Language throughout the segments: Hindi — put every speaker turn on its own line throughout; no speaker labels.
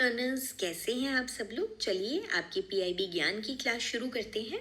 लर्नर्स, कैसे हैं आप सब लोग। चलिए आपकी पीआईबी ज्ञान की क्लास शुरू करते हैं।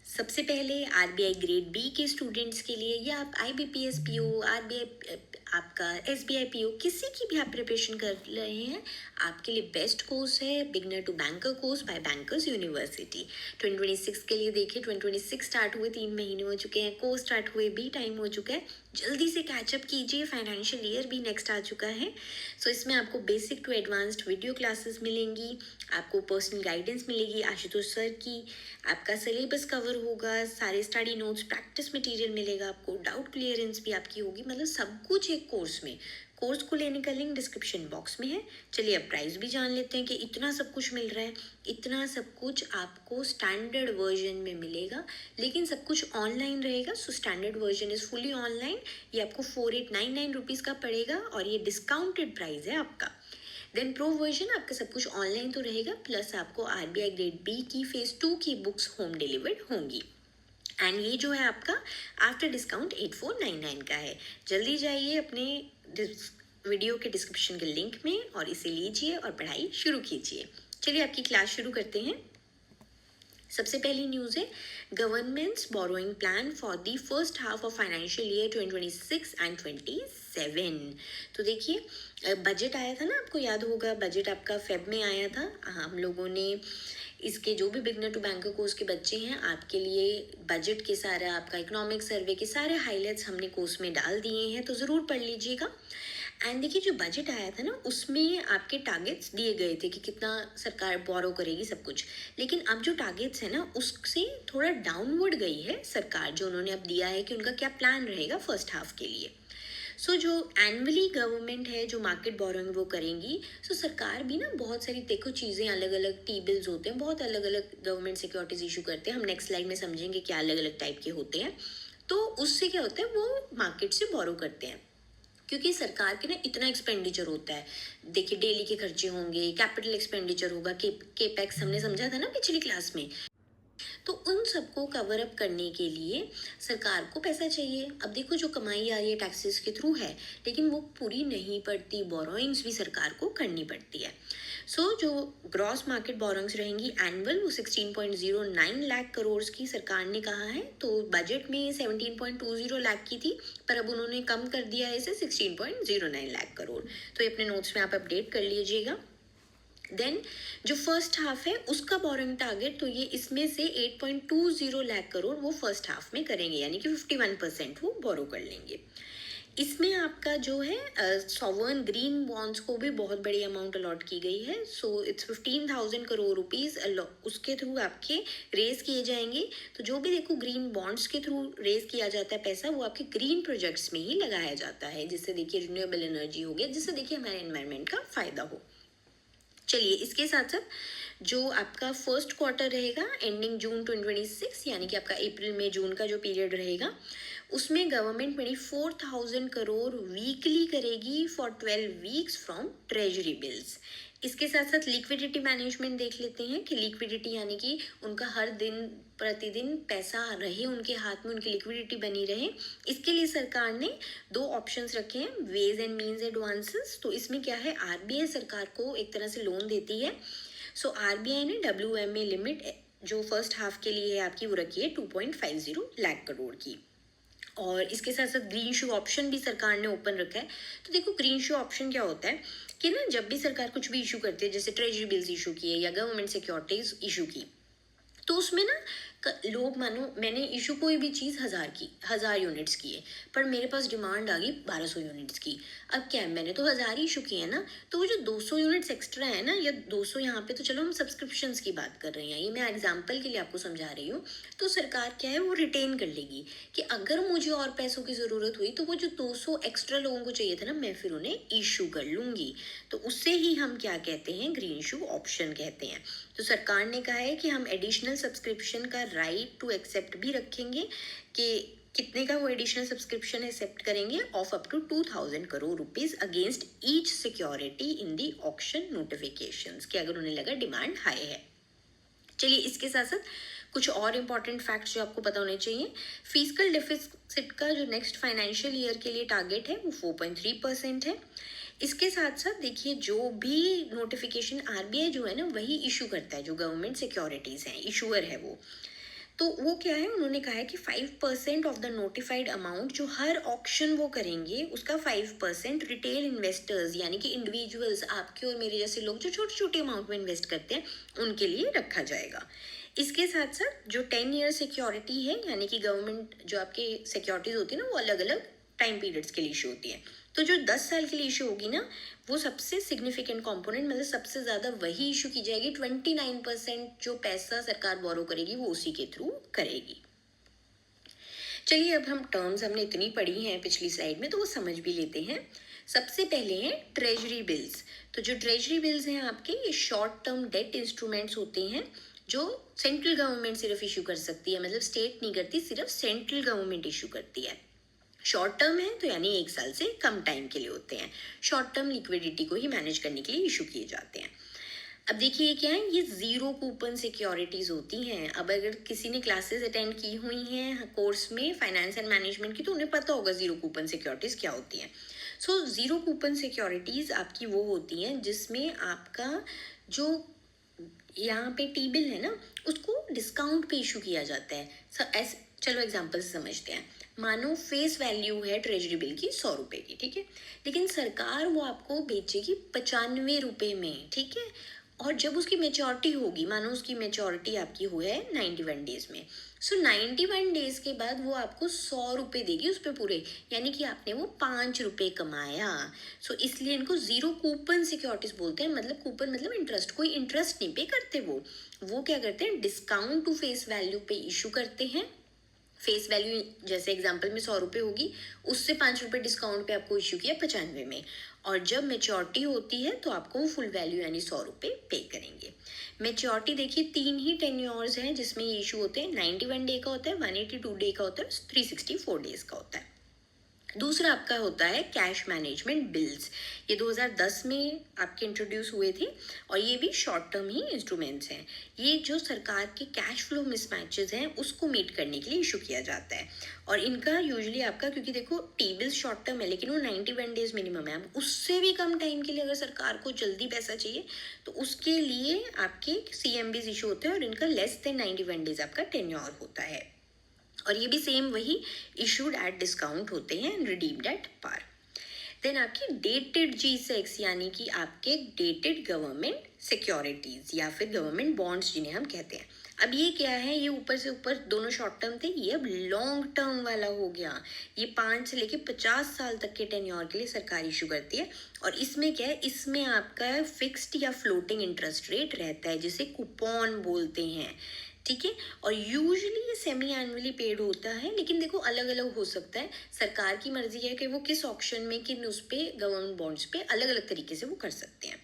सबसे पहले आरबीआई ग्रेड बी के स्टूडेंट्स के लिए, या आप आईबीपीएस पीओ, आरबीआई आपका एसबीआई पीओ, किसी की भी आप प्रिपरेशन कर रहे हैं, आपके लिए बेस्ट कोर्स है beginner to banker course by bankers university. 2026 के लिए देखिए, 2026 स्टार्ट हुए 3 महीने हो चुके हैं, कोर्स स्टार्ट हुए भी टाइम हो चुका है। जल्दी से कैचअप कीजिए, फाइनेंशियल ईयर भी नेक्स्ट आ चुका है। सो इसमें आपको basic to advanced video classes मिलेंगी, आपको पर्सनल गाइडेंस मिलेगी आशुतोष सर की, आपका सिलेबस कवर होगा, सारे स्टडी नोट्स, प्रैक्टिस मटेरियल मिलेगा आपको, डाउट क्लियरेंस भी आपकी होगी, मतलब सब कुछ एक कोर्स में। कोर्स को लेने का लिंक डिस्क्रिप्शन बॉक्स में है। चलिए अब प्राइस भी जान लेते हैं कि इतना सब कुछ मिल रहा है। इतना सब कुछ आपको स्टैंडर्ड वर्जन में मिलेगा, लेकिन सब कुछ ऑनलाइन रहेगा। So standard version is fully online. ये आपको 4899 रुपीज़ का पड़ेगा और ये डिस्काउंटेड प्राइस है आपका। देन प्रो वर्जन आपका सब कुछ ऑनलाइन तो रहेगा, प्लस आपको आरबीआई ग्रेड बी की फेज 2 की बुक्स होम डिलीवर्ड होंगी। एंड ये जो है आपका आफ्टर डिस्काउंट 8499 का है। जल्दी जाइए अपने वीडियो के डिस्क्रिप्शन के लिंक में और इसे लीजिए और पढ़ाई शुरू कीजिए। चलिए आपकी क्लास शुरू करते हैं। सबसे पहली न्यूज़ है governments borrowing plan for the first half of financial year 2026 and 27। तो देखिए बजट आया था ना, आपको याद होगा बजट आपका फेब में आया था। हम लोगों ने इसके जो भी बिगनर टू बैंकर कोर्स के बच्चे हैं, आपके लिए बजट के सारा आपका इकोनॉमिक सर्वे के सारे हाइलाइट्स हमने कोर्स में डाल दिए हैं, तो ज़रूर पढ़ लीजिएगा। एंड देखिए जो बजट आया था ना, उसमें आपके टारगेट्स दिए गए थे कि कितना सरकार बोरो करेगी सब कुछ। लेकिन अब जो टारगेट्स है ना, उससे थोड़ा डाउनवर्ड गई है सरकार। जो उन्होंने अब दिया है कि उनका क्या प्लान रहेगा फर्स्ट हाफ के लिए। सो जो एनुअली गवर्नमेंट है जो मार्केट बोरोइंग वो करेंगी, सो सरकार भी ना बहुत सारी देखो चीज़ें, अलग अलग टी बिल्स होते हैं, बहुत अलग अलग गवर्नमेंट सिक्योरिटीज इशू करते हैं। हम नेक्स्ट स्लाइड में समझेंगे क्या अलग अलग टाइप के होते हैं। तो उससे क्या होता है, वो मार्केट से बोरो करते हैं, क्योंकि सरकार के ना इतना एक्सपेंडिचर होता है। देखिए डेली के खर्चे होंगे, कैपिटल एक्सपेंडिचर होगा, केपेक्स हमने समझा था ना पिछली क्लास में। तो उन सबको कवर अप करने के लिए सरकार को पैसा चाहिए। अब देखो जो कमाई आ रही है टैक्सेस के थ्रू है, लेकिन वो पूरी नहीं पड़ती, बोरोइंग्स भी सरकार को करनी पड़ती है। सो जो ग्रॉस मार्केट बोरोइंग्स रहेंगी एनुअल, वो 16.09 लाख करोड़ की सरकार ने कहा है। तो बजट में 17.20 लाख की थी, पर अब उन्होंने कम कर दिया है इसे 16.09 लाख करोड़। तो ये अपने नोट्स में आप अपडेट कर लीजिएगा। देन जो फर्स्ट हाफ है उसका बोरिंग टारगेट, तो ये इसमें से 8.20 लाख करोड़ वो फर्स्ट हाफ में करेंगे, यानी कि 51% वो बोरो कर लेंगे। इसमें आपका जो है सॉवरन ग्रीन बॉन्ड्स को भी बहुत बड़ी अमाउंट अलॉट की गई है। सो इट्स 15,000 करोड़ रुपीज़ उसके थ्रू आपके रेज किए जाएंगे। तो जो भी देखो ग्रीन बॉन्ड्स के थ्रू रेज किया जाता है पैसा, वो आपके ग्रीन प्रोजेक्ट्स में ही लगाया जाता है, जिससे देखिए रिन्यूएबल एनर्जी हो गया, जिससे देखिए हमारे एनवायरनमेंट का फ़ायदा हो। चलिए इसके साथ साथ जो आपका फर्स्ट क्वार्टर रहेगा एंडिंग जून 2026, यानी कि आपका अप्रैल में जून का जो पीरियड रहेगा, उसमें गवर्नमेंट 24,000 करोड़ वीकली करेगी for 12 weeks from treasury bills. इसके साथ साथ लिक्विडिटी मैनेजमेंट देख लेते हैं कि लिक्विडिटी यानी कि उनका हर दिन प्रतिदिन पैसा रहे उनके हाथ में, उनकी लिक्विडिटी बनी रहे। इसके लिए सरकार ने 2 ऑप्शंस रखे हैं, वेज एंड मीन्स एडवांसेस। तो इसमें क्या है, आरबीआई सरकार को एक तरह से लोन देती है। सो आरबीआई ने WMA लिमिट जो फर्स्ट हाफ के लिए है आपकी, वो रखी है 2.50 लाख करोड़ की। और इसके साथ साथ ग्रीन शू ऑप्शन भी सरकार ने ओपन रखा है। तो देखो ग्रीन शू ऑप्शन क्या होता है कि ना, जब भी सरकार कुछ भी इशू करती है, जैसे ट्रेजरी बिल्स इशू किए या गवर्नमेंट सिक्योरिटीज इशू की, तो उसमें ना लोग, मानो मैंने इशू कोई भी चीज़ 1000 यूनिट्स की है, पर मेरे पास डिमांड आ गई 1200 यूनिट्स की। अब क्या है, मैंने तो 1000 ही इशू किए हैं ना, तो वो जो 200 यूनिट्स एक्स्ट्रा है ना, या 200 यहाँ पे, तो चलो हम सब्सक्रिप्शंस की बात कर रहे हैं, ये मैं एग्जाम्पल के लिए आपको समझा रही हूँ। तो सरकार क्या है, वो रिटेन कर लेगी कि अगर मुझे और पैसों की ज़रूरत हुई तो वो जो 200 एक्स्ट्रा लोगों को चाहिए था ना, मैं फिर उन्हें इशू कर लूँगी। तो उससे ही हम क्या कहते हैं, ग्रीन शू ऑप्शन कहते हैं। तो सरकार ने कहा है कि हम एडिशनल सब्सक्रिप्शन का राइट टू एक्सेप्ट भी रखेंगे, कि कितने का वो एडिशनल सब्सक्रिप्शन एक्सेप्ट करेंगे, off up to 2,000 crore rupees against each security in the auction notifications, कि अगर उन्हें लगा डिमांड हाई है। चलिए इसके साथ साथ कुछ और इम्पॉर्टेंट फैक्ट्स जो आपको पता होने चाहिए। फिस्कल डेफिसिट का जो नेक्स्ट फाइनेंशियल ईयर के लिए टारगेट है वो 4.3% है। इसके साथ साथ देखिए जो भी नोटिफिकेशन आरबीआई जो है ना वही इशू करता है, जो गवर्नमेंट सिक्योरिटीज़ हैं, इशूअर है वो। तो वो क्या है, उन्होंने कहा है कि 5% ऑफ द नोटिफाइड अमाउंट जो हर ऑक्शन वो करेंगे उसका 5% रिटेल इन्वेस्टर्स यानी कि इंडिविजुअल्स, आपके और मेरे जैसे लोग जो छोटे छोटे अमाउंट में इन्वेस्ट करते हैं, उनके लिए रखा जाएगा। इसके साथ साथ जो 10 ईयर सिक्योरिटी है, यानी कि गवर्नमेंट जो आपके सिक्योरिटीज होती है ना, वो अलग अलग टाइम पीरियड्स के लिए इशू होती है। तो जो 10 साल के लिए इशू होगी ना, वो सबसे सिग्निफिकेंट कंपोनेंट, मतलब सबसे ज़्यादा वही इशू की जाएगी। 29% जो पैसा सरकार बोरो करेगी वो उसी के थ्रू करेगी। चलिए अब हम टर्म्स, हमने इतनी पढ़ी हैं पिछली स्लाइड में, तो वो समझ भी लेते हैं। सबसे पहले हैं ट्रेजरी बिल्स। तो जो ट्रेजरी बिल्स हैं आपके, ये शॉर्ट टर्म डेट इंस्ट्रूमेंट्स होते हैं जो सेंट्रल गवर्नमेंट सिर्फ इशू कर सकती है, मतलब स्टेट नहीं करती, सिर्फ सेंट्रल गवर्नमेंट इशू करती है। शॉर्ट टर्म है तो यानी 1 साल से कम टाइम के लिए होते हैं। शॉर्ट टर्म लिक्विडिटी को ही मैनेज करने के लिए इशू किए जाते हैं। अब देखिए ये क्या है, ये जीरो कूपन सिक्योरिटीज होती हैं। अब अगर किसी ने क्लासेस अटेंड की हुई हैं कोर्स में फाइनेंस एंड मैनेजमेंट की, तो उन्हें पता होगा जीरो कूपन सिक्योरिटीज क्या होती हैं। सो जीरो कूपन सिक्योरिटीज आपकी वो होती हैं जिसमें आपका जो यहाँ पे टी बिल है ना, उसको डिस्काउंट पे इशू किया जाता है। चलो एग्जांपल से समझते हैं। मानो फेस वैल्यू है ट्रेजरी बिल की 100 रुपए की, ठीक है, लेकिन सरकार वो आपको बेचेगी 95 रुपए में, ठीक है। और जब उसकी मेच्योरिटी होगी, मानो उसकी मेच्योरिटी आपकी हुई है 91 डेज में, सो 91 डेज के बाद वो आपको 100 रुपये देगी उस पर पूरे, यानी कि आपने वो 5 रुपये कमाया। सो इसलिए इनको जीरो कूपन सिक्योरिटीज बोलते हैं। मतलब कूपन मतलब इंटरेस्ट, कोई इंटरेस्ट नहीं पे करते वो क्या करते हैं, डिस्काउंट टू फेस वैल्यू पे इशू करते हैं। फेस वैल्यू जैसे एग्जांपल में 100 रुपये होगी, उससे 5 रुपये डिस्काउंट पे आपको इशू किया 95 में, और जब मेच्योरिटी होती है तो आपको फुल वैल्यू यानी 100 रुपये पे करेंगे। मेच्योरिटी देखिए 3 ही टेन्योर्स हैं जिसमें ये इशू होते हैं। 91 डे का होता है, 182 डे का होता है, 364 डेज का होता है। दूसरा आपका होता है कैश मैनेजमेंट बिल्स। ये 2010 में आपके इंट्रोड्यूस हुए थे और ये भी शॉर्ट टर्म ही इंस्ट्रूमेंट्स हैं। ये जो सरकार के कैश फ्लो मिसमैचेस हैं उसको मीट करने के लिए इशू किया जाता है। और इनका यूजुअली आपका, क्योंकि देखो टी बिल्स शॉर्ट टर्म है लेकिन वो 91 डेज मिनिमम है, अब उससे भी कम टाइम के लिए अगर सरकार को जल्दी पैसा चाहिए तो उसके लिए आपके CMBs इशू होते हैं और इनका लेस देन 91 डेज आपका टेन्योर होता है। और ये भी सेम वही इशूड एट डिस्काउंट होते हैं and redeemed at par. Then आपकी डेटेड G-Secs यानी कि आपके डेटेड गवर्नमेंट सिक्योरिटीज या फिर गवर्नमेंट बॉन्ड्स जिन्हें हम कहते हैं। अब ये क्या है, ये ऊपर से ऊपर दोनों शॉर्ट टर्म थे, ये अब लॉन्ग टर्म वाला हो गया। ये 5 से लेके 50 साल तक के टेन्योर के लिए सरकार इशू करती है। और इसमें क्या है, इसमें आपका फिक्स्ड या फ्लोटिंग इंटरेस्ट रेट रहता है जिसे कूपन बोलते हैं, ठीक है। और यूजुअली ये सेमी एनुअली पेड होता है, लेकिन देखो अलग अलग हो सकता है। सरकार की मर्जी है कि वो किस ऑक्शन में, किन उस पे गवर्नमेंट बॉन्ड्स पे अलग अलग तरीके से वो कर सकते हैं,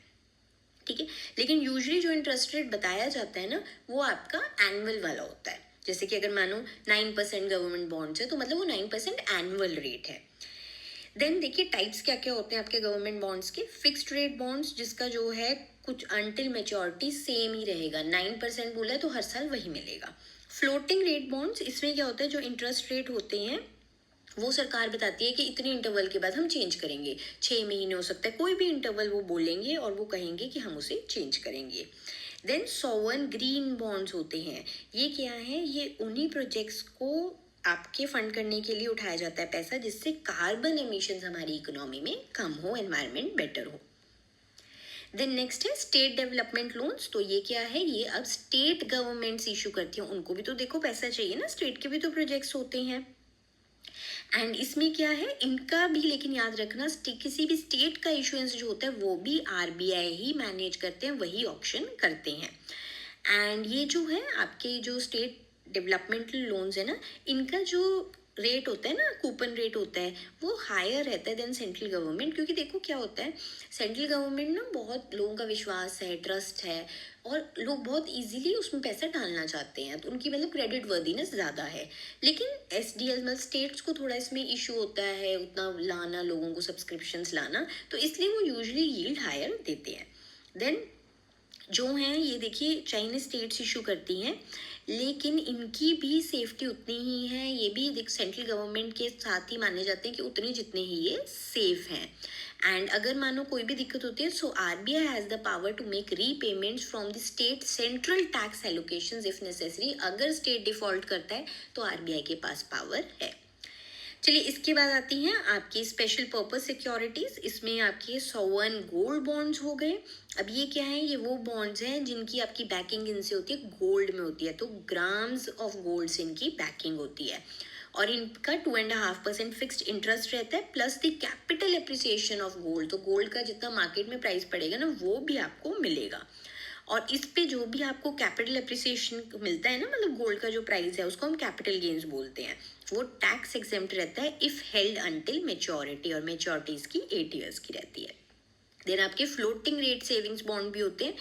ठीक है। लेकिन यूजुअली जो इंटरेस्ट रेट बताया जाता है ना, वो आपका एनुअल वाला होता है। जैसे कि अगर मानो 9% गवर्नमेंट बॉन्ड्स है तो मतलब वो 9% एनुअल रेट है। देन देखिए टाइप्स क्या क्या होते हैं आपके गवर्नमेंट बॉन्ड्स के। फिक्स्ड रेट बॉन्ड्स, जिसका जो है कुछ अनटिल मेच्योरिटी सेम ही रहेगा, 9% बोला है तो हर साल वही मिलेगा। फ्लोटिंग रेट बॉन्ड्स, इसमें क्या होता है, जो इंटरेस्ट रेट होते हैं वो सरकार बताती है कि इतने इंटरवल के बाद हम चेंज करेंगे, 6 महीने हो सकता है, कोई भी इंटरवल वो बोलेंगे और वो कहेंगे कि हम उसे चेंज करेंगे। देन सॉवरेन ग्रीन बॉन्ड्स होते हैं। ये क्या है, ये उन्हीं प्रोजेक्ट्स को आपके फंड करने के लिए उठाया जाता है पैसा जिससे कार्बन एमिशंस हमारी इकोनॉमी में कम हो, एनवायरनमेंट बेटर हो। देन नेक्स्ट है स्टेट डेवलपमेंट लोन्स। तो ये क्या है, ये अब स्टेट गवर्नमेंट्स इशू करती हैं, उनको भी तो देखो पैसा चाहिए ना, स्टेट के भी तो प्रोजेक्ट्स होते हैं। एंड इसमें क्या है, इनका भी लेकिन याद रखना, किसी भी स्टेट का इशुएंस जो होता है वो भी आरबीआई ही मैनेज करते हैं, वही ऑक्शन करते हैं। एंड ये जो है आपके जो स्टेट डेवलपमेंटल लोन्स है ना, इनका जो रेट होता है ना, कूपन रेट होता है, वो हायर रहता है देन सेंट्रल गवर्नमेंट। क्योंकि देखो क्या होता है, सेंट्रल गवर्नमेंट ना बहुत लोगों का विश्वास है, ट्रस्ट है, और लोग बहुत इजीली उसमें पैसा डालना चाहते हैं, तो उनकी मतलब क्रेडिट वर्दीनेस ज़्यादा है। लेकिन SDL मतलब स्टेट्स को थोड़ा इसमें इशू होता है, उतना लाना, लोगों को सब्सक्रिप्शंस लाना, तो इसलिए वो यूजुअली यील्ड हायर देते हैं। देन जो हैं ये देखिए चाइनीज स्टेट्स इशू करती हैं, लेकिन इनकी भी सेफ्टी उतनी ही है, ये भी सेंट्रल गवर्नमेंट के साथ ही माने जाते हैं कि उतने जितने ही ये सेफ हैं। एंड अगर मानो कोई भी दिक्कत होती है, so RBI has the power to make repayments from the state central tax allocations if necessary. अगर स्टेट डिफॉल्ट करता है तो आरबीआई के पास पावर है। चलिए, इसके बाद आती हैं आपकी स्पेशल पर्पस सिक्योरिटीज। इसमें आपके सोवरेन गोल्ड बॉन्ड्स हो गए। अब ये क्या है, ये वो बॉन्ड्स हैं जिनकी आपकी बैकिंग इनसे होती है, गोल्ड में होती है, तो ग्राम्स ऑफ गोल्ड से इनकी बैकिंग होती है और इनका 2.5% फिक्स्ड इंटरेस्ट रहता है plus the capital appreciation of gold. तो गोल्ड का जितना मार्केट में प्राइस पड़ेगा ना, वो भी आपको मिलेगा। और इस पे जो भी आपको कैपिटल एप्रिसिएशन मिलता है ना, मतलब गोल्ड का जो प्राइस है, उसको हम कैपिटल गेन्स बोलते हैं। वो टैक्स एग्जेम्प्ट रहता है इफ हेल्ड अंटिल मेच्योरिटी, और मेच्योरिटी इसकी 8 ईयर्स की रहती है। देन आपके फ्लोटिंग रेट सेविंग्स बॉन्ड भी होते हैं,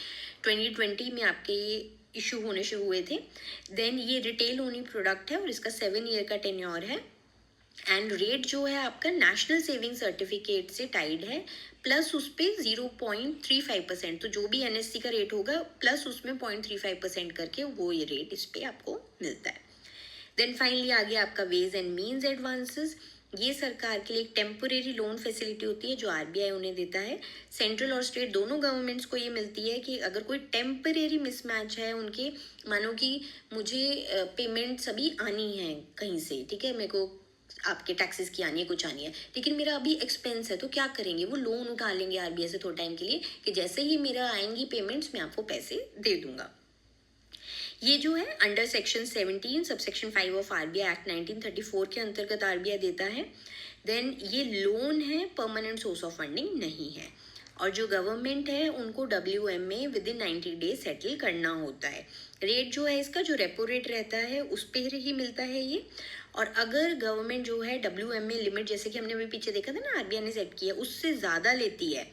2020 में आपके ये इशू होने शुरू हुए थे। देन ये रिटेल ओनली प्रोडक्ट है और इसका 7 ईयर का टेन्योर है। एंड रेट जो है आपका नेशनल सेविंग सर्टिफिकेट से टाइड है, प्लस उस पर 0.35%, तो जो भी एनएससी का रेट होगा प्लस उसमें 0.35% करके वो ये रेट इस पर आपको मिलता है। देन फाइनली आ गया आपका वेज एंड मीन्स एडवांसेस। ये सरकार के लिए एक टेम्पोरेरी लोन फैसिलिटी होती है जो आरबीआई उन्हें देता है। सेंट्रल और स्टेट दोनों गवर्नमेंट्स को ये मिलती है कि अगर कोई टेम्परेरी मिसमैच है उनके, मानो कि मुझे पेमेंट सभी आनी है कहीं से, ठीक है, मेरे को आपके टैक्सेस की आनी है, कुछ आनी है, लेकिन मेरा अभी एक्सपेंस है, तो क्या करेंगे, वो लोन उठा लेंगे आरबीआई से थोड़ा टाइम के लिए कि जैसे ही मेरा आएंगी पेमेंट्स मैं आपको पैसे दे दूंगा। ये जो है under section 17 subsection 5 of RBI act 1934 के अंतर्गत आरबीआई देता है। देन ये लोन है, परमानेंट सोर्स ऑफ फंडिंग नहीं है। और जो गवर्नमेंट है उनको WMA with in 90 days settle करना होता है। रेट जो है इसका, जो रेपो रेट रहता है उस पर ही मिलता है ये। और अगर गवर्नमेंट जो है WMA लिमिट, जैसे कि हमने अभी पीछे देखा था ना आरबीआई ने सेट किया, उससे ज़्यादा लेती है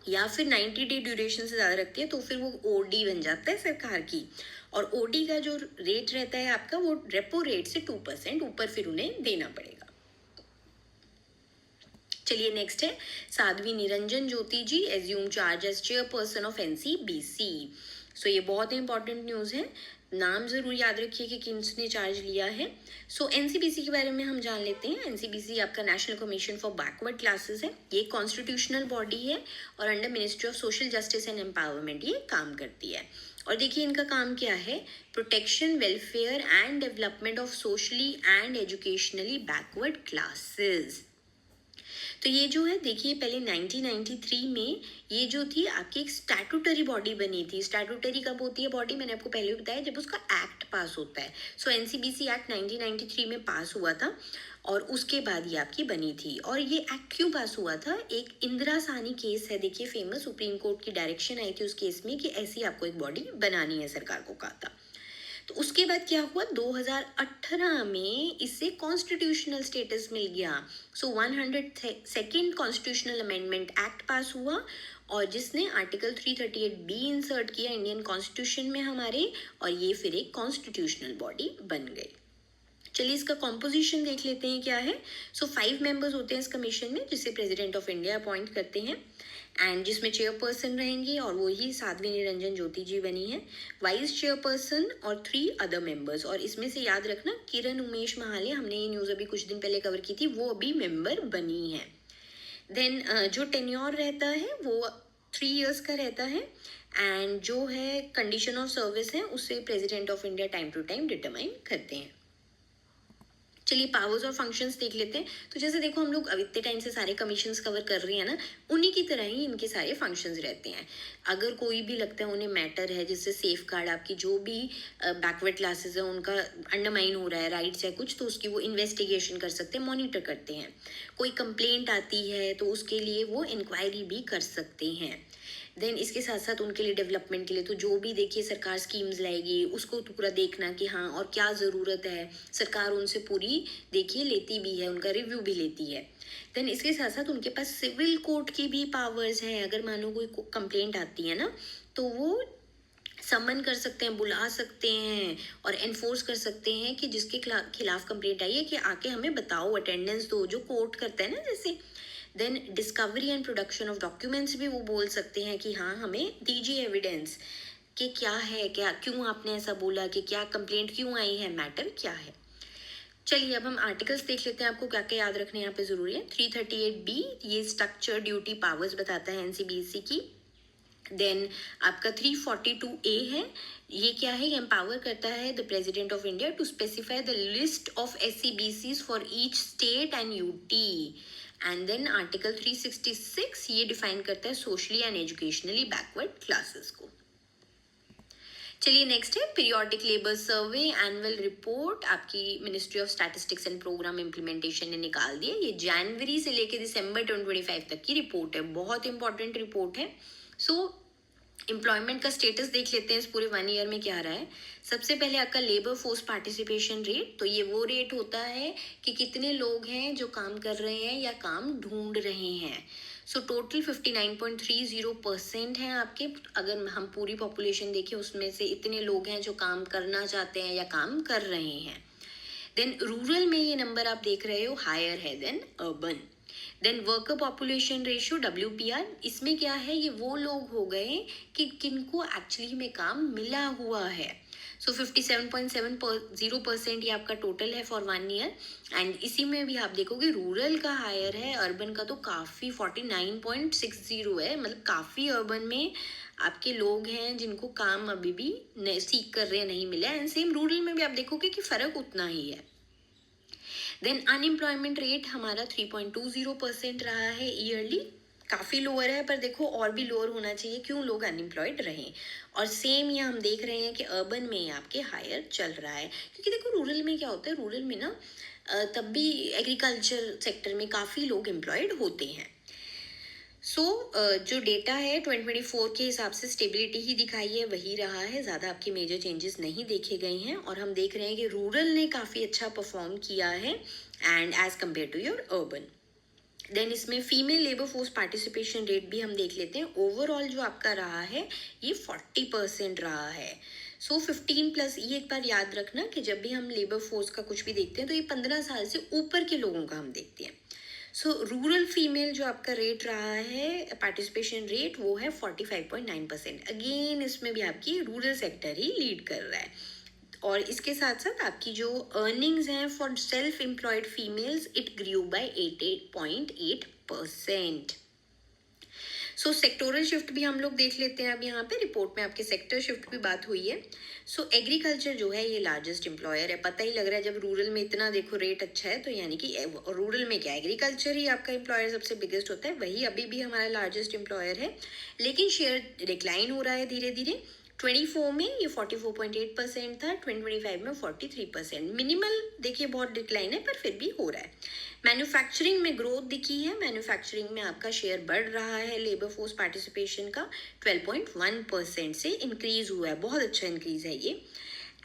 या फिर 90 डे ड्यूरेशन से ज़्यादा रखती है, तो फिर वो ओडी बन जाता है सरकार की। और ओडी का जो रेट रहता है आपका, वो रेपो रेट से 2% ऊपर फिर उन्हें देना पड़ेगा। चलिए नेक्स्ट है Sadhvi Niranjan Jyoti ji assume charge as chairperson of NCBC. So ये बहुत ही इंपॉर्टेंट न्यूज़ है, नाम जरूर याद रखिए कि किसने चार्ज लिया है। सो एनसीबीसी के बारे में हम जान लेते हैं। एनसीबीसी आपका national commission for backward classes है। ये कॉन्स्टिट्यूशनल बॉडी है और under ministry of social justice and empowerment ये काम करती है। और देखिए इनका काम क्या है, protection, welfare and development of socially and educationally backward classes. तो ये जो है देखिए, पहले 1993 में ये जो थी आपकी एक स्टैट्यूटरी बॉडी बनी थी। स्टैट्यूटरी कब होती है बॉडी, मैंने आपको पहले भी बताया, जब उसका एक्ट पास होता है। सो एनसीबीसी एक्ट 1993 में पास हुआ था और उसके बाद ये आपकी बनी थी। और ये एक्ट क्यों पास हुआ था, एक इंदिरा साहनी केस है, देखिए फेमस, सुप्रीम कोर्ट की डायरेक्शन आई थी उस केस में कि ऐसी आपको एक बॉडी बनानी है, सरकार को कहा था। तो उसके बाद क्या हुआ, 2018 में इसे कॉन्स्टिट्यूशनल स्टेटस मिल गया। सो 102nd कॉन्स्टिट्यूशनल अमेंडमेंट एक्ट पास हुआ और जिसने आर्टिकल 338B इंसर्ट किया इंडियन कॉन्स्टिट्यूशन में हमारे, और ये फिर एक कॉन्स्टिट्यूशनल बॉडी बन गई। चलिए इसका कॉम्पोजिशन देख लेते हैं क्या है। सो 5 मेंबर्स होते हैं इस कमीशन में, जिसे प्रेसिडेंट ऑफ इंडिया अपॉइंट करते हैं, एंड जिसमें चेयरपर्सन रहेंगी और वो ही साध्वी निरंजन ज्योति जी बनी है, वाइस चेयरपर्सन और 3 अदर मेंबर्स। और इसमें से याद रखना किरण उमेश महाले, हमने ये न्यूज़ अभी कुछ दिन पहले कवर की थी, वो अभी मेंबर बनी है। देन जो टेन्योर रहता है वो 3 इयर्स का रहता है, एंड जो है कंडीशन ऑफ सर्विस है उसे president of India time to time determine करते हैं। चलिए पावर्स और फंक्शंस देख लेते हैं। तो जैसे देखो, हम लोग अब इतने टाइम से सारे कमीशंस कवर कर रही हैं ना, उन्हीं की तरह ही इनके सारे फंक्शंस रहते हैं। अगर कोई भी लगता है उन्हें मैटर है जिससे सेफ गार्ड आपकी जो भी बैकवर्ड क्लासेस है उनका अंडरमाइन हो रहा है राइट्स है कुछ, तो उसकी वो इन्वेस्टिगेशन कर सकते हैं, मॉनिटर करते हैं। कोई कंप्लेंट आती है तो उसके लिए वो इंक्वायरी भी कर सकते हैं। देन इसके साथ साथ उनके लिए डेवलपमेंट के लिए तो जो भी देखिए सरकार स्कीम्स लाएगी उसको तो पूरा देखना कि हाँ और क्या ज़रूरत है, सरकार उनसे पूरी देखिए लेती भी है, उनका रिव्यू भी लेती है। देन इसके साथ साथ उनके पास सिविल कोर्ट की भी पावर्स हैं। अगर मानो कोई कंप्लेंट आती है ना, तो वो समन कर सकते हैं, बुला सकते हैं और एनफोर्स कर सकते हैं कि जिसके खिलाफ कंप्लेंट आई है कि आके हमें बताओ, अटेंडेंस दो, जो कोर्ट करता है ना जैसे। Then discovery and production of documents भी वो बोल सकते हैं कि हाँ हमें दीजिए एविडेंस कि क्या है, क्या क्यों आपने ऐसा बोला, कि क्या कंप्लेंट क्यों आई है, मैटर क्या है। चलिए अब हम आर्टिकल्स देख लेते हैं, आपको क्या क्या याद रखने यहाँ पे जरूरी है। 338B ये स्ट्रक्चर ड्यूटी पावर्स बताता है एनसीबीसी की। देन आपका 342A है, ये क्या है, ये एम्पावर करता है the president of India to specify the list of SCBCs for each state and UT. And then article 366 ये डिफाइन करता है socially and educationally backward classes को। चलिए नेक्स्ट है periodic labour survey annual report, आपकी ministry of statistics and programme implementation ने निकाल दिया। ये जनवरी से लेकर दिसंबर 2025 तक की रिपोर्ट है, बहुत इंपॉर्टेंट रिपोर्ट है। सो एम्प्लॉयमेंट का स्टेटस देख लेते हैं इस पूरे 1 ईयर में क्या रहा है। सबसे पहले आपका लेबर फोर्स पार्टिसिपेशन रेट, तो ये वो रेट होता है कि कितने लोग हैं जो काम कर रहे हैं या काम ढूंढ रहे हैं। सो टोटल 59.30% हैं आपके। अगर हम पूरी पॉपुलेशन देखें उसमें से इतने लोग हैं जो काम करना चाहते हैं या काम कर रहे हैं। देन रूरल में ये नंबर आप देख रहे हो हायर है then urban. Then worker population ratio WPR, इसमें क्या है, ये वो लोग हो गए कि किनको एक्चुअली में काम मिला हुआ है। सो 57.70% ये आपका टोटल है फॉर 1 ईयर। एंड इसी में भी आप देखोगे रूरल का हायर है, अर्बन का तो काफ़ी 49.60 है, मतलब काफ़ी अर्बन में आपके लोग हैं जिनको काम अभी भी सीख कर रहे हैं, नहीं मिला। एंड सेम रूरल में भी आप देखोगे कि फ़र्क उतना ही है। देन अनएम्प्लॉयमेंट रेट हमारा 3.20% रहा है ईयरली, काफ़ी लोअर है, पर देखो और भी लोअर होना चाहिए, क्यों लोग अनएम्प्लॉयड रहें। और सेम ये हम देख रहे हैं कि अर्बन में आपके हायर चल रहा है, क्योंकि देखो रूरल में क्या होता है, रूरल में ना तब भी एग्रीकल्चर सेक्टर में काफ़ी लोग एम्प्लॉयड होते हैं। सो जो डेटा है 2024 के हिसाब से स्टेबिलिटी ही दिखाई है, वही रहा है, ज़्यादा आपके मेजर चेंजेस नहीं देखे गए हैं। और हम देख रहे हैं कि रूरल ने काफ़ी अच्छा परफॉर्म किया है and as compare to your urban. Then इसमें female labour force participation rate भी हम देख लेते हैं। ओवरऑल जो आपका रहा है ये 40% रहा है। सो 15+, ये एक बार याद रखना कि जब भी हम लेबर फोर्स का कुछ भी देखते हैं तो ये 15 साल से ऊपर के लोगों का हम देखते हैं। सो रूरल फीमेल जो आपका रेट रहा है पार्टिसिपेशन रेट, वो है 45.9%। अगेन इसमें भी आपकी रूरल सेक्टर ही लीड कर रहा है। और इसके साथ साथ आपकी जो अर्निंग्स हैं for self employed females, it grew by 88.8%। So sectoral shift भी हम लोग देख लेते हैं। अब यहाँ पे रिपोर्ट में आपके सेक्टर शिफ्ट भी बात हुई है। सो एग्रीकल्चर जो है ये लार्जेस्ट एम्प्लॉयर है, पता ही लग रहा है जब रूरल में इतना देखो रेट अच्छा है, तो यानी कि रूरल में क्या एग्रीकल्चर ही आपका एम्प्लॉयर सबसे बिगेस्ट होता है, वही अभी भी हमारा लार्जेस्ट एम्प्लॉयर है। लेकिन शेयर डिक्लाइन हो रहा है धीरे धीरे। 24 में ये 44.8% था, 2025 में 43%। मिनिमल देखिए बहुत डिक्लाइन है, पर फिर भी हो रहा है। मैन्युफैक्चरिंग में ग्रोथ दिखी है, मैन्युफैक्चरिंग में आपका शेयर बढ़ रहा है लेबर फोर्स पार्टिसिपेशन का, 12.1% से इंक्रीज हुआ है, बहुत अच्छा इंक्रीज है ये।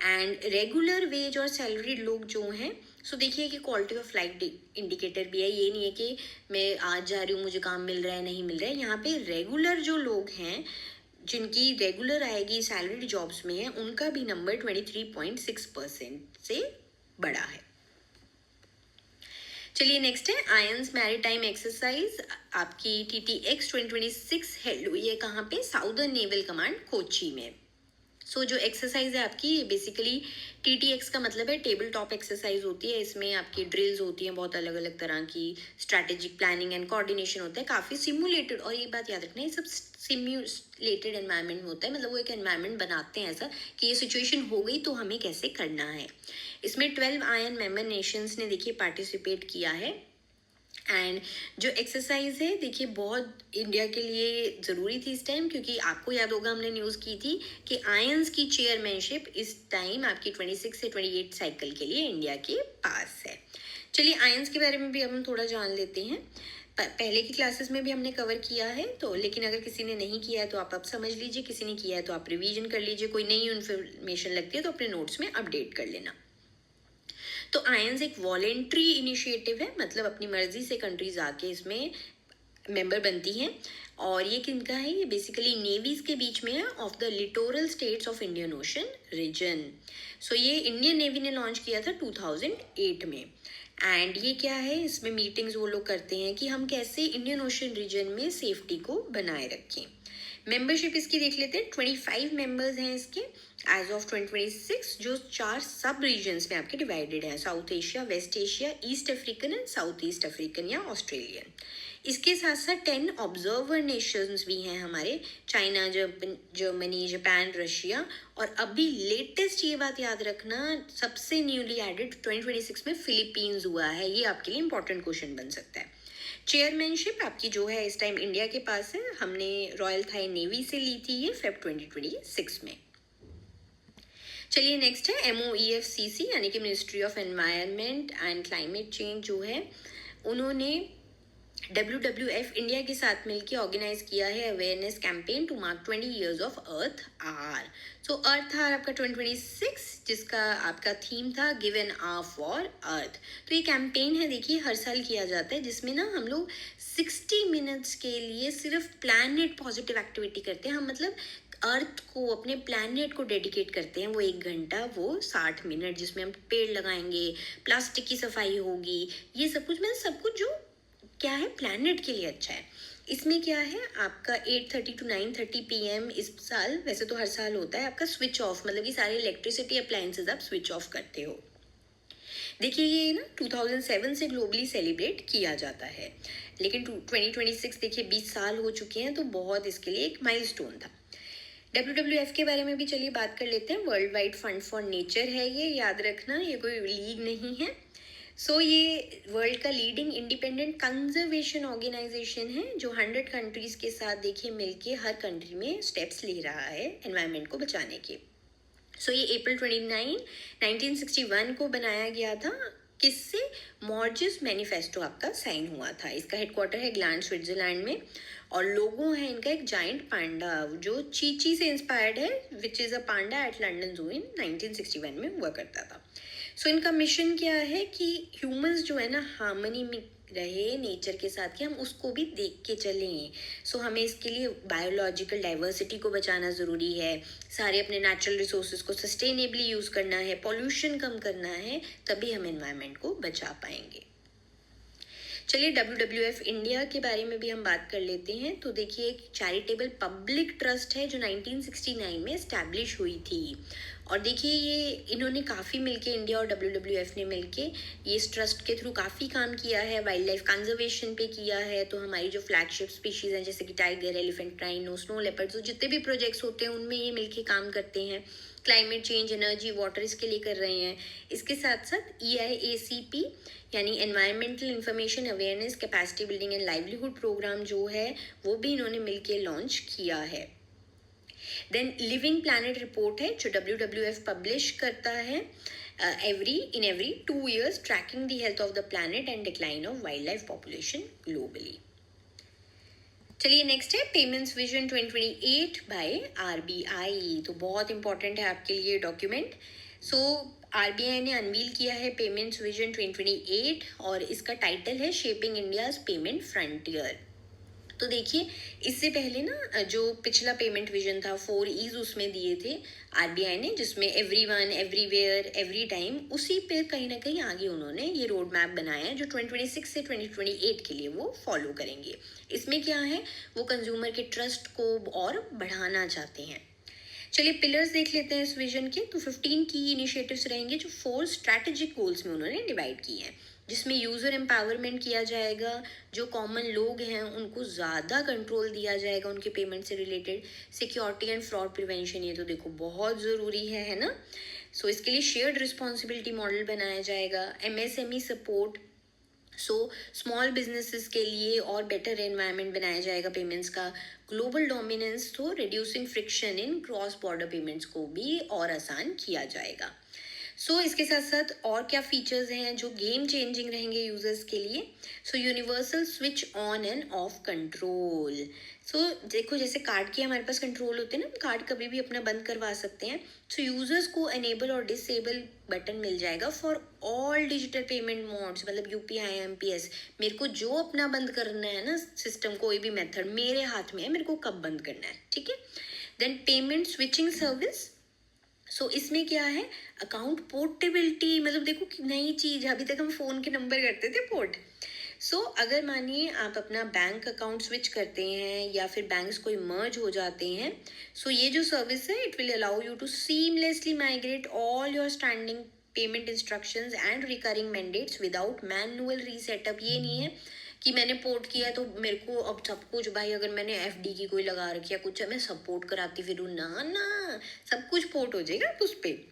एंड रेगुलर वेज और सैलरीड लोग जो हैं, सो देखिए कि क्वालिटी ऑफ लाइफ इंडिकेटर भी है, ये नहीं है कि मैं आज जा रही हूँ मुझे काम मिल रहा है नहीं मिल रहा है। यहाँ पे रेगुलर जो लोग हैं जिनकी रेगुलर आएगी सैलरीड जॉब्स में है, उनका भी नंबर 23.6% से बढ़ा है। चलिए नेक्स्ट है आयंस मैरीटाइम एक्सरसाइज, आपकी TTX 2026 हेल्ड हुई है कहाँ पे, साउदर्न नेवल कमांड कोची में। सो जो एक्सरसाइज है आपकी बेसिकली TTX का मतलब है टेबल टॉप एक्सरसाइज होती है। इसमें आपकी ड्रिल्स होती हैं बहुत अलग अलग तरह की, स्ट्रैटेजिक प्लानिंग एंड कोऑर्डिनेशन होता है, काफ़ी सिमुलेटेड। और ये बात याद रखना ये सब सिमुलेटेड एनवायरनमेंट में होता है, मतलब वो एक एनवायरनमेंट बनाते हैं ऐसा कि ये सिचुएशन हो गई तो हमें कैसे करना है। इसमें 12 आयन मेंबर नेशंस ने देखिए पार्टिसिपेट किया है। एंड जो एक्सरसाइज है देखिए बहुत इंडिया के लिए ज़रूरी थी इस टाइम, क्योंकि आपको याद होगा हमने न्यूज़ की थी कि आयंस की चेयरमैनशिप इस टाइम आपकी 26 से 28 साइकिल के लिए इंडिया के पास है। चलिए आयंस के बारे में भी हम थोड़ा जान लेते हैं। पहले की क्लासेस में भी हमने कवर किया है, तो लेकिन अगर किसी ने नहीं किया है तो आप अब समझ लीजिए, किसी ने किया है तो आप रिवीजन कर लीजिए, कोई नई इन्फॉर्मेशन लगती है तो अपने नोट्स में अपडेट कर लेना। तो आयंस एक वॉलेंट्री इनिशिएटिव है, मतलब अपनी मर्जी से कंट्रीज आके इसमें मेंबर बनती हैं। और ये किनका है, ये बेसिकली नेवीज के बीच में है, of the littoral states of Indian Ocean region. So ये इंडियन नेवी ने लॉन्च किया था 2008 में। एंड ये क्या है, इसमें मीटिंग्स वो लोग करते हैं कि हम कैसे इंडियन ओशन रीजन में सेफ्टी को बनाए रखें। मेंबरशिप इसकी देख लेते हैं, 25 मेंबर्स हैं इसके एज ऑफ 2026, जो 4 सब रीजन्स में आपके डिवाइडेड हैं, South Asia, West Asia, East African and South East African या ऑस्ट्रेलियन। इसके साथ साथ 10 ऑब्जर्वर नेशंस भी हैं हमारे, चाइना, जर्मनी, जापान, रशिया, और अभी लेटेस्ट ये बात याद रखना, सबसे न्यूली एडेड 2026 में फिलीपींस हुआ है, ये आपके लिए इंपॉर्टेंट क्वेश्चन बन सकता है। चेयरमैनशिप आपकी जो है इस टाइम इंडिया के पास है, हमने रॉयल थाई नेवी से ली थी ये फेब 2026 में। चलिए नेक्स्ट है MOEFCC यानी कि ministry of environment and climate change, जो है उन्होंने WWF इंडिया के साथ मिलकर ऑर्गेनाइज किया है awareness campaign to mark 20 years of Earth Hour. So Earth Hour आपका 2026, जिसका आपका थीम था give an hour for earth. तो ये कैंपेन है, देखिए हर साल किया जाता है, जिसमें ना हम लोग 60 मिनट्स के लिए सिर्फ प्लैनेट पॉजिटिव एक्टिविटी करते हैं। हम मतलब अर्थ को, अपने प्लैनेट को डेडिकेट करते हैं, वो 1 घंटा, वो 60 मिनट, जिसमें हम पेड़ लगाएंगे, प्लास्टिक की सफाई होगी, ये सब कुछ, मतलब सब कुछ जो क्या है प्लैनेट के लिए अच्छा है। इसमें क्या है आपका 8:30 to 9:30 PM इस साल, वैसे तो हर साल होता है आपका स्विच ऑफ, मतलब कि सारे इलेक्ट्रिसिटी अप्लायंसेज आप स्विच ऑफ करते हो। देखिए ये ना 2007 से ग्लोबली सेलिब्रेट किया जाता है, लेकिन 2026 देखिए 20 साल हो चुके हैं, तो बहुत इसके लिए एक माइलस्टोन था। WWF के बारे में भी चलिए बात कर लेते हैं। World wide fund for nature है ये, याद रखना, ये कोई लीग नहीं है। ये वर्ल्ड का लीडिंग इंडिपेंडेंट कंजर्वेशन ऑर्गेनाइजेशन है, जो 100 कंट्रीज के साथ देखिए मिलके हर कंट्री में स्टेप्स ले रहा है एनवायरनमेंट को बचाने के। ये अप्रैल 29, 1961 को बनाया गया था। किससे? मॉर्जिस मैनिफेस्टो आपका साइन हुआ था। इसका हेडक्वार्टर है ग्लैंड, स्विट्जरलैंड में, और लोगो है इनका एक जाइंट पांडा जो चीची से इंस्पायर्ड है, which is a panda at London zoo in 1961 में हुआ करता था। इनका मिशन क्या है कि ह्यूमंस जो है ना हार्मनी में रहे नेचर के साथ, कि हम उसको भी देख के चलें। हमें इसके लिए बायोलॉजिकल डाइवर्सिटी को बचाना ज़रूरी है, सारे अपने नेचुरल रिसोर्सेज को सस्टेनेबली यूज़ करना है, पॉल्यूशन कम करना है, तभी हम एनवायरनमेंट को बचा पाएंगे। चलिए WWF इंडिया के बारे में भी हम बात कर लेते हैं। तो देखिए एक चैरिटेबल पब्लिक ट्रस्ट है जो 1969 में एस्टैब्लिश हुई थी, और देखिए ये इन्होंने काफ़ी मिलके, इंडिया और WWF ने मिलके ये इस ट्रस्ट के थ्रू काफ़ी काम किया है, वाइल्ड लाइफ कंजर्वेशन पे किया है। तो हमारी जो फ्लैगशिप स्पीशीज़ हैं जैसे कि tiger, elephant, rhino, snow leopard, तो जितने भी प्रोजेक्ट्स होते हैं उनमें ये मिलके काम करते हैं। क्लाइमेट चेंज, एनर्जी, वाटर इसके लिए कर रहे हैं। इसके साथ साथ EIACP यानी environmental information awareness capacity building and livelihood programme जो है वो भी इन्होंने मिलके लॉन्च किया है। देन लिविंग प्लैनेट रिपोर्ट है जो WWF पब्लिश करता है every 2 years, tracking the health of the planet and decline of wild life population globally. चलिए नेक्स्ट है पेमेंट्स विजन 2028 बाय RBI। तो बहुत इंपॉर्टेंट है आपके लिए डॉक्यूमेंट। RBI ने अनवील किया है पेमेंट्स विजन 2028, और इसका टाइटल है शेपिंग इंडियाज पेमेंट फ्रंटियर। तो देखिए इससे पहले ना जो पिछला पेमेंट विजन था 4 E's उसमें दिए थे RBI ने, जिसमें एवरीवन, एवरीवेयर, एवरी टाइम, उसी पे कहीं ना कहीं आगे उन्होंने ये रोड मैप बनाया है जो 2026 से 2028 के लिए वो फॉलो करेंगे। इसमें क्या है, वो कंज्यूमर के ट्रस्ट को और बढ़ाना चाहते हैं। चलिए पिलर्स देख लेते हैं इस विजन के। तो 15 की इनिशिएटिव्स रहेंगे जो 4 स्ट्रैटेजिक गोल्स में उन्होंने डिवाइड किए हैं, जिसमें यूज़र एम्पावरमेंट किया जाएगा, जो कॉमन लोग हैं उनको ज़्यादा कंट्रोल दिया जाएगा उनके पेमेंट से related, security and fraud prevention, ये तो देखो बहुत ज़रूरी है ना। इसके लिए शेयर्ड रिस्पॉन्सिबिलिटी मॉडल बनाया जाएगा। MSME सपोर्ट, स्मॉल बिजनेसेस के लिए और बेटर एनवायरनमेंट बनाया जाएगा पेमेंट्स का। ग्लोबल डोमिनेंस, तो रिड्यूसिंग फ्रिक्शन इन क्रॉस बॉर्डर पेमेंट्स को भी और आसान किया जाएगा। इसके साथ साथ और क्या फीचर्स हैं जो गेम चेंजिंग रहेंगे यूजर्स के लिए। Universal switch on end of control. देखो जैसे कार्ड के हमारे पास कंट्रोल होते हैं ना, कार्ड कभी भी अपना बंद करवा सकते हैं। यूजर्स को एनेबल और डिसेबल बटन मिल जाएगा for all digital payment modes, मतलब UPI, MPS। मेरे को जो अपना बंद करना है ना सिस्टम, कोई भी मेथड मेरे हाथ में है, मेरे को कब बंद करना है, ठीक है। Then payment switching service. इसमें क्या है, अकाउंट पोर्टेबिलिटी, मतलब देखो कि नई चीज़, अभी तक हम फ़ोन के नंबर करते थे पोर्ट। अगर मानिए आप अपना बैंक अकाउंट स्विच करते हैं या फिर बैंक्स कोई मर्ज हो जाते हैं, ये जो सर्विस है it will allow you to seamlessly migrate all your standing payment instructions and recurring mandates without manual resetup. ये नहीं है कि मैंने पोर्ट किया तो मेरे को अब सब कुछ, भाई अगर मैंने एफडी की कोई लगा रखी है कुछ है, मैं सब पोर्ट कराती फिरूँ, ना ना, सब कुछ पोर्ट हो जाएगा उस पर।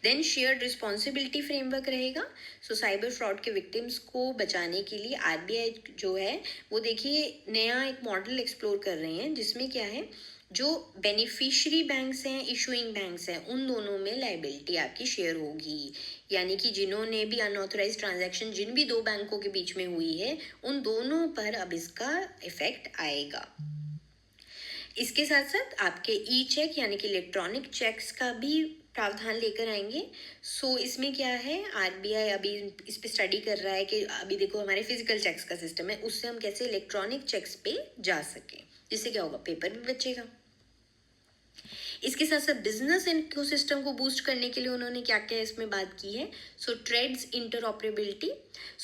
देन शेयर्ड रिस्पॉन्सिबिलिटी फ्रेमवर्क रहेगा। साइबर फ्रॉड के विक्टिम्स को बचाने के लिए आरबीआई जो है वो देखिए नया एक मॉडल एक्सप्लोर कर रहे हैं, जिसमें क्या है, जो बेनिफिशियरी बैंक्स हैं, इशूइंग बैंक्स हैं, उन दोनों में लाइबिलिटी आपकी शेयर होगी। यानी कि जिन्होंने भी अनऑथराइज ट्रांजैक्शन जिन भी दो बैंकों के बीच में हुई है, उन दोनों पर अब इसका इफेक्ट आएगा। इसके साथ साथ आपके ई चेक यानी कि इलेक्ट्रॉनिक चेक्स का भी प्रावधान लेकर आएंगे। इसमें क्या है, आरबीआई अभी इस पे स्टडी कर रहा है कि अभी देखो हमारे फिजिकल चेक्स का सिस्टम है, उससे हम कैसे इलेक्ट्रॉनिक चेक्स पे जा सकें, जिससे क्या होगा, पेपर भी बचेगा। इसके साथ साथ बिजनेस इकोसिस्टम को बूस्ट करने के लिए उन्होंने क्या क्या इसमें बात की है। Trades interoperability.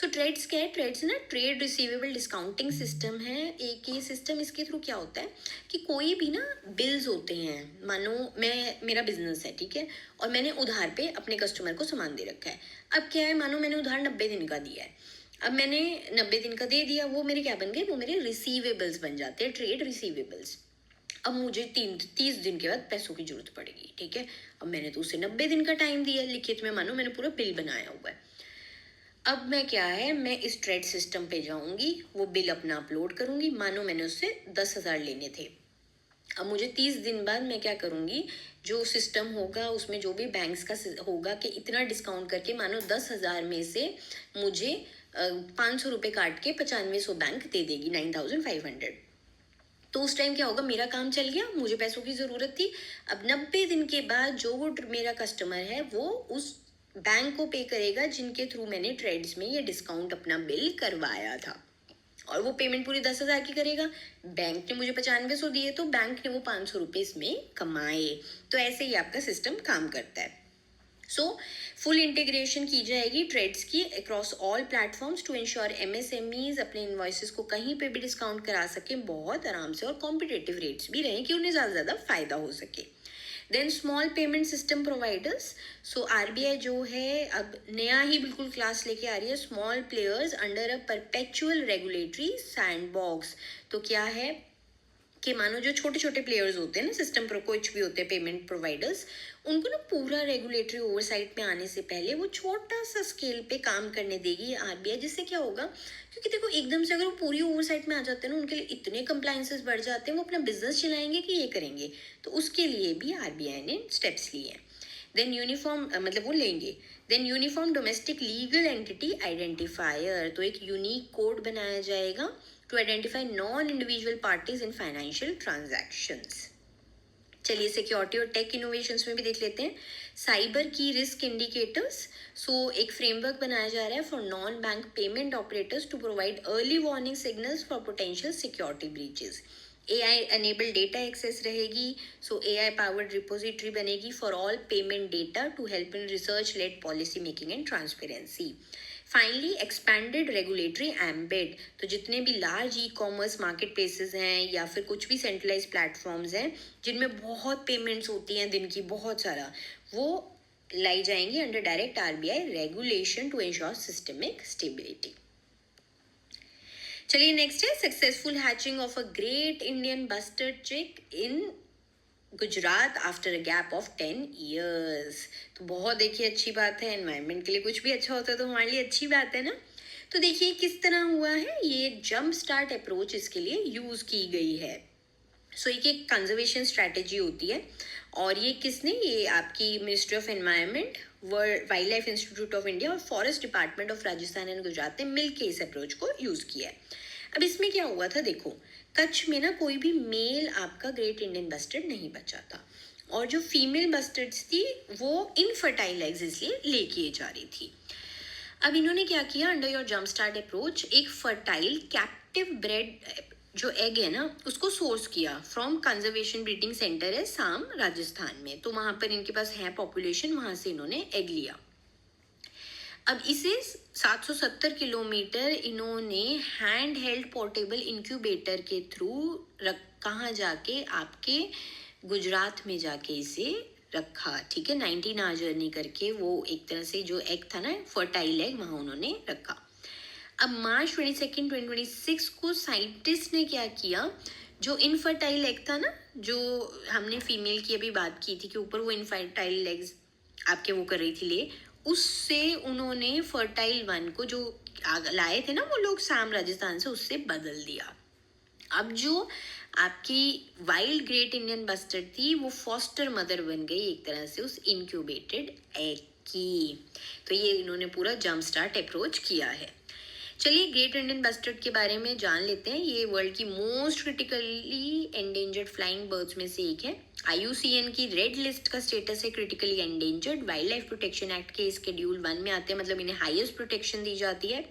ट्रेड्स क्या है, ट्रेड्स ना ट्रेड रिसीवेबल डिस्काउंटिंग सिस्टम है एक। ये सिस्टम, इसके थ्रू क्या होता है कि कोई भी ना बिल्स होते हैं, मानो मेरा बिजनेस है, ठीक है, और मैंने उधार पे अपने कस्टमर को सामान दे रखा है। अब क्या है, मानो मैंने उधार 90 दिन का दिया है, अब मैंने 90 दिन का दे दिया, वो मेरे क्या बन गए, वो मेरे रिसीवेबल्स बन जाते हैं, ट्रेड रिसीवेबल्स। अब मुझे 30 दिन के बाद पैसों की जरूरत पड़ेगी, ठीक है, अब मैंने तो उसे 90 दिन का टाइम दिया लिखित में, मानो मैंने पूरा बिल बनाया हुआ है। अब मैं क्या है, मैं इस ट्रेड सिस्टम पे जाऊंगी, वो बिल अपना अपलोड करूंगी, मानो मैंने उससे 10,000 लेने थे। अब मुझे 30 दिन बाद मैं क्या करूंगी, जो सिस्टम होगा उसमें जो भी बैंक्स का होगा कि इतना डिस्काउंट करके मानो 10,000 में से मुझे 500 रुपये काट के 9500 बैंक दे देगी, 9,500। तो उस टाइम क्या होगा, मेरा काम चल गया, मुझे पैसों की ज़रूरत थी। अब 90 दिन के बाद जो वो मेरा कस्टमर है वो उस बैंक को पे करेगा जिनके थ्रू मैंने ट्रेड्स में ये डिस्काउंट अपना बिल करवाया था, और वो पेमेंट पूरी 10,000 की करेगा। बैंक ने मुझे 9500 दिए तो बैंक ने वो 500 रुपये इसमें कमाए। तो ऐसे ही आपका सिस्टम काम करता है। फुल इंटीग्रेशन की जाएगी ट्रेड्स की across all platforms to ensure MSMEs अपने इन्वॉइसेस को कहीं पे भी डिस्काउंट करा सकें बहुत आराम से, और कॉम्पिटेटिव रेट्स भी रहें कि उन्हें ज़्यादा फ़ायदा हो सके। Then small payment system providers. RBI जो है अब नया ही बिल्कुल क्लास लेके आ रही है, small players under a perpetual regulatory sandbox. तो क्या है कि मानो जो छोटे छोटे प्लेयर्स होते हैं ना, सिस्टम पर कुछ भी होते हैं पेमेंट प्रोवाइडर्स, उनको ना पूरा रेगुलेटरी ओवरसाइट में आने से पहले वो छोटा सा स्केल पे काम करने देगी आरबीआई। जिससे क्या होगा, क्योंकि देखो एकदम से अगर वो पूरी ओवरसाइट में आ जाते हैं ना, उनके लिए इतने कंप्लायंसेस बढ़ जाते हैं, वो अपना बिजनेस चलाएंगे कि ये करेंगे, तो उसके लिए भी आरबीआई ने स्टेप्स लिए हैं। देन यूनिफॉर्म मतलब वो लेंगे। Then uniform domestic legal entity identifier, तो एक यूनिक कोड बनाया जाएगा to identify non individual parties in financial transactions. चलिए सिक्योरिटी और टेक इनोवेशंस में भी देख लेते हैं। साइबर की रिस्क इंडिकेटर्स। एक फ्रेमवर्क बनाया जा रहा है for non bank payment operators to provide early warning signals for potential security breaches. AI enable data access रहेगी। AI पावर्ड रिपोजिटरी बनेगी for all payment data to help in research led policy making and transparency. Finally expanded regulatory ambit, तो जितने भी large e commerce marketplaces हैं या फिर कुछ भी सेंट्रलाइज प्लेटफॉर्म्स हैं जिनमें बहुत पेमेंट्स होती हैं दिन की बहुत सारा, वो लाई जाएंगी under direct RBI regulation to ensure systemic stability. चलिए नेक्स्ट है successful hatching of a great Indian bustard chick in Gujarat after a gap of 10 years। तो बहुत देखिए अच्छी बात है, एनवायरनमेंट के लिए कुछ भी अच्छा होता है तो हमारे लिए अच्छी बात है ना। तो देखिए किस तरह हुआ है, ये जंप स्टार्ट अप्रोच इसके लिए यूज की गई है। एक कंजर्वेशन स्ट्रैटेजी होती है, और ये किसने, ये आपकी ministry of environment, wild life institute of India और forest department of Rajasthan and Gujarat ने मिलकर इस अप्रोच को यूज किया है। अब इसमें क्या हुआ था, देखो कच्छ में ना कोई भी मेल आपका ग्रेट इंडियन बस्टर्ड नहीं बचा था, और जो फीमेल बस्टर्ड्स थी वो इनफर्टाइल एग्स इसलिए लेके जा रही थी। अब इन्होंने क्या किया, under your jump start approach एक फर्टाइल कैप्टिव ब्रेड जो एग है ना उसको सोर्स किया फ्रॉम कंजर्वेशन ब्रीडिंग सेंटर है साम राजस्थान में। तो वहाँ पर इनके पास है पॉपुलेशन, वहाँ से इन्होंने एग लिया। अब इसे 770 किलोमीटर इन्होंने हैंड हेल्ड पोर्टेबल इंक्यूबेटर के थ्रू कहाँ जाके आपके गुजरात में जाके इसे रखा, ठीक है। 19 आवर जर्नी करके वो एक तरह से जो एग था ना, फर्टाइल एग, वहाँ उन्होंने रखा। अब मार्च 22, 2026 को साइंटिस्ट ने क्या किया, जो इनफर्टाइल एग था ना, जो हमने फीमेल की अभी बात की थी कि ऊपर वो इनफर्टाइल एग्स आपके वो कर रही थी ले, उससे उन्होंने फर्टाइल वन को जो लाए थे ना वो लोग साम राजस्थान से, उससे बदल दिया। अब जो आपकी वाइल्ड ग्रेट इंडियन बस्टर्ड थी वो फॉस्टर मदर बन गई एक तरह से उस इनक्यूबेटेड एग की। तो ये इन्होंने पूरा जंप स्टार्ट अप्रोच किया है। चलिए ग्रेट इंडियन बस्टर्ड के बारे में जान लेते हैं। ये वर्ल्ड की most critically endangered flying birds में से एक है। IUCN की रेड लिस्ट का स्टेटस है critically endangered. Wild life protection act के शेड्यूल 1 में आते हैं, मतलब इन्हें हाईएस्ट प्रोटेक्शन दी जाती है।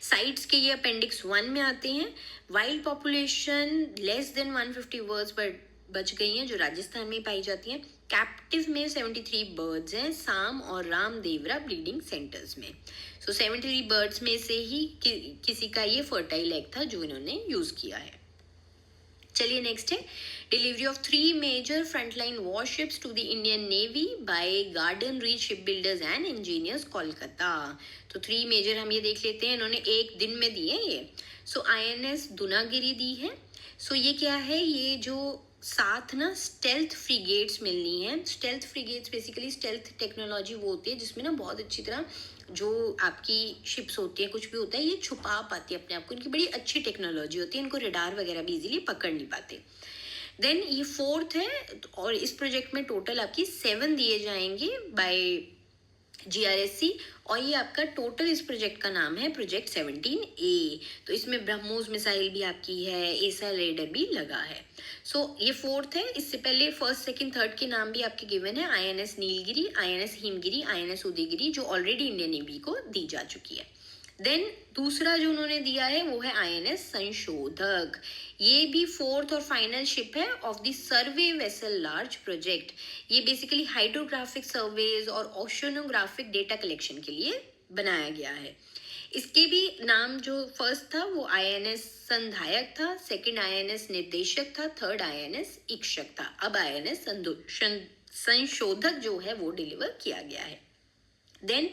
साइट्स के ये अपेंडिक्स 1 में आते हैं। Wild population less than 150 birds पर बच गई हैं जो राजस्थान में पाई जाती हैं। कैप्टिव में 73 बर्ड्स हैं साम और राम देवरा ब्रीडिंग सेंटर्स में। सो 73 बर्ड्स में से ही किसी का ये फर्टाइल एग था जो इन्होंने यूज किया है। चलिए नेक्स्ट है delivery of 3 major frontline warships to the Indian navy by Garden Reach shipbuilders and engineers Kolkata. तो 3 मेजर हम ये देख लेते हैं, इन्होंने एक दिन में दिए ये। सो INS दुनागिरी दी है। सो ये क्या है, ये जो साथ ना स्टेल्थ फ्रिगेट्स मिलनी है। Stealth frigates basically stealth technology वो होती है जिसमें ना बहुत अच्छी तरह जो आपकी शिप्स होती है, कुछ भी होता है, ये छुपा पाती है अपने आप को। इनकी बड़ी अच्छी टेक्नोलॉजी होती है, इनको रडार वगैरह भी इजीली पकड़ नहीं पाते। देन ये 4th है और इस प्रोजेक्ट में टोटल आपकी 7 दिए जाएंगे बाय GRSC और ये आपका टोटल इस प्रोजेक्ट का नाम है प्रोजेक्ट 17A। तो इसमें ब्रह्मोस मिसाइल भी आपकी है, एसा रेडर भी लगा है। सो ये 4th है। इससे पहले 1st, 2nd, 3rd के नाम भी आपके गिवन है। INS Nilgiri, INS Himgiri, INS Udayagiri, जो ऑलरेडी इंडियन नेवी को दी जा चुकी है। देन दूसरा जो उन्होंने दिया है वो है INS संशोधक। ये भी 4th और फाइनल शिप है of the survey vessel large project. ये बेसिकली हाइड्रोग्राफिक सर्वेज और ओशनोग्राफिक डेटा कलेक्शन के लिए बनाया गया है। इसके भी नाम जो फर्स्ट था वो INS संधायक था, सेकंड INS निर्देशक था, थर्ड INS इक्षक था। अब INS संशोधक जो है वो डिलीवर किया गया है। देन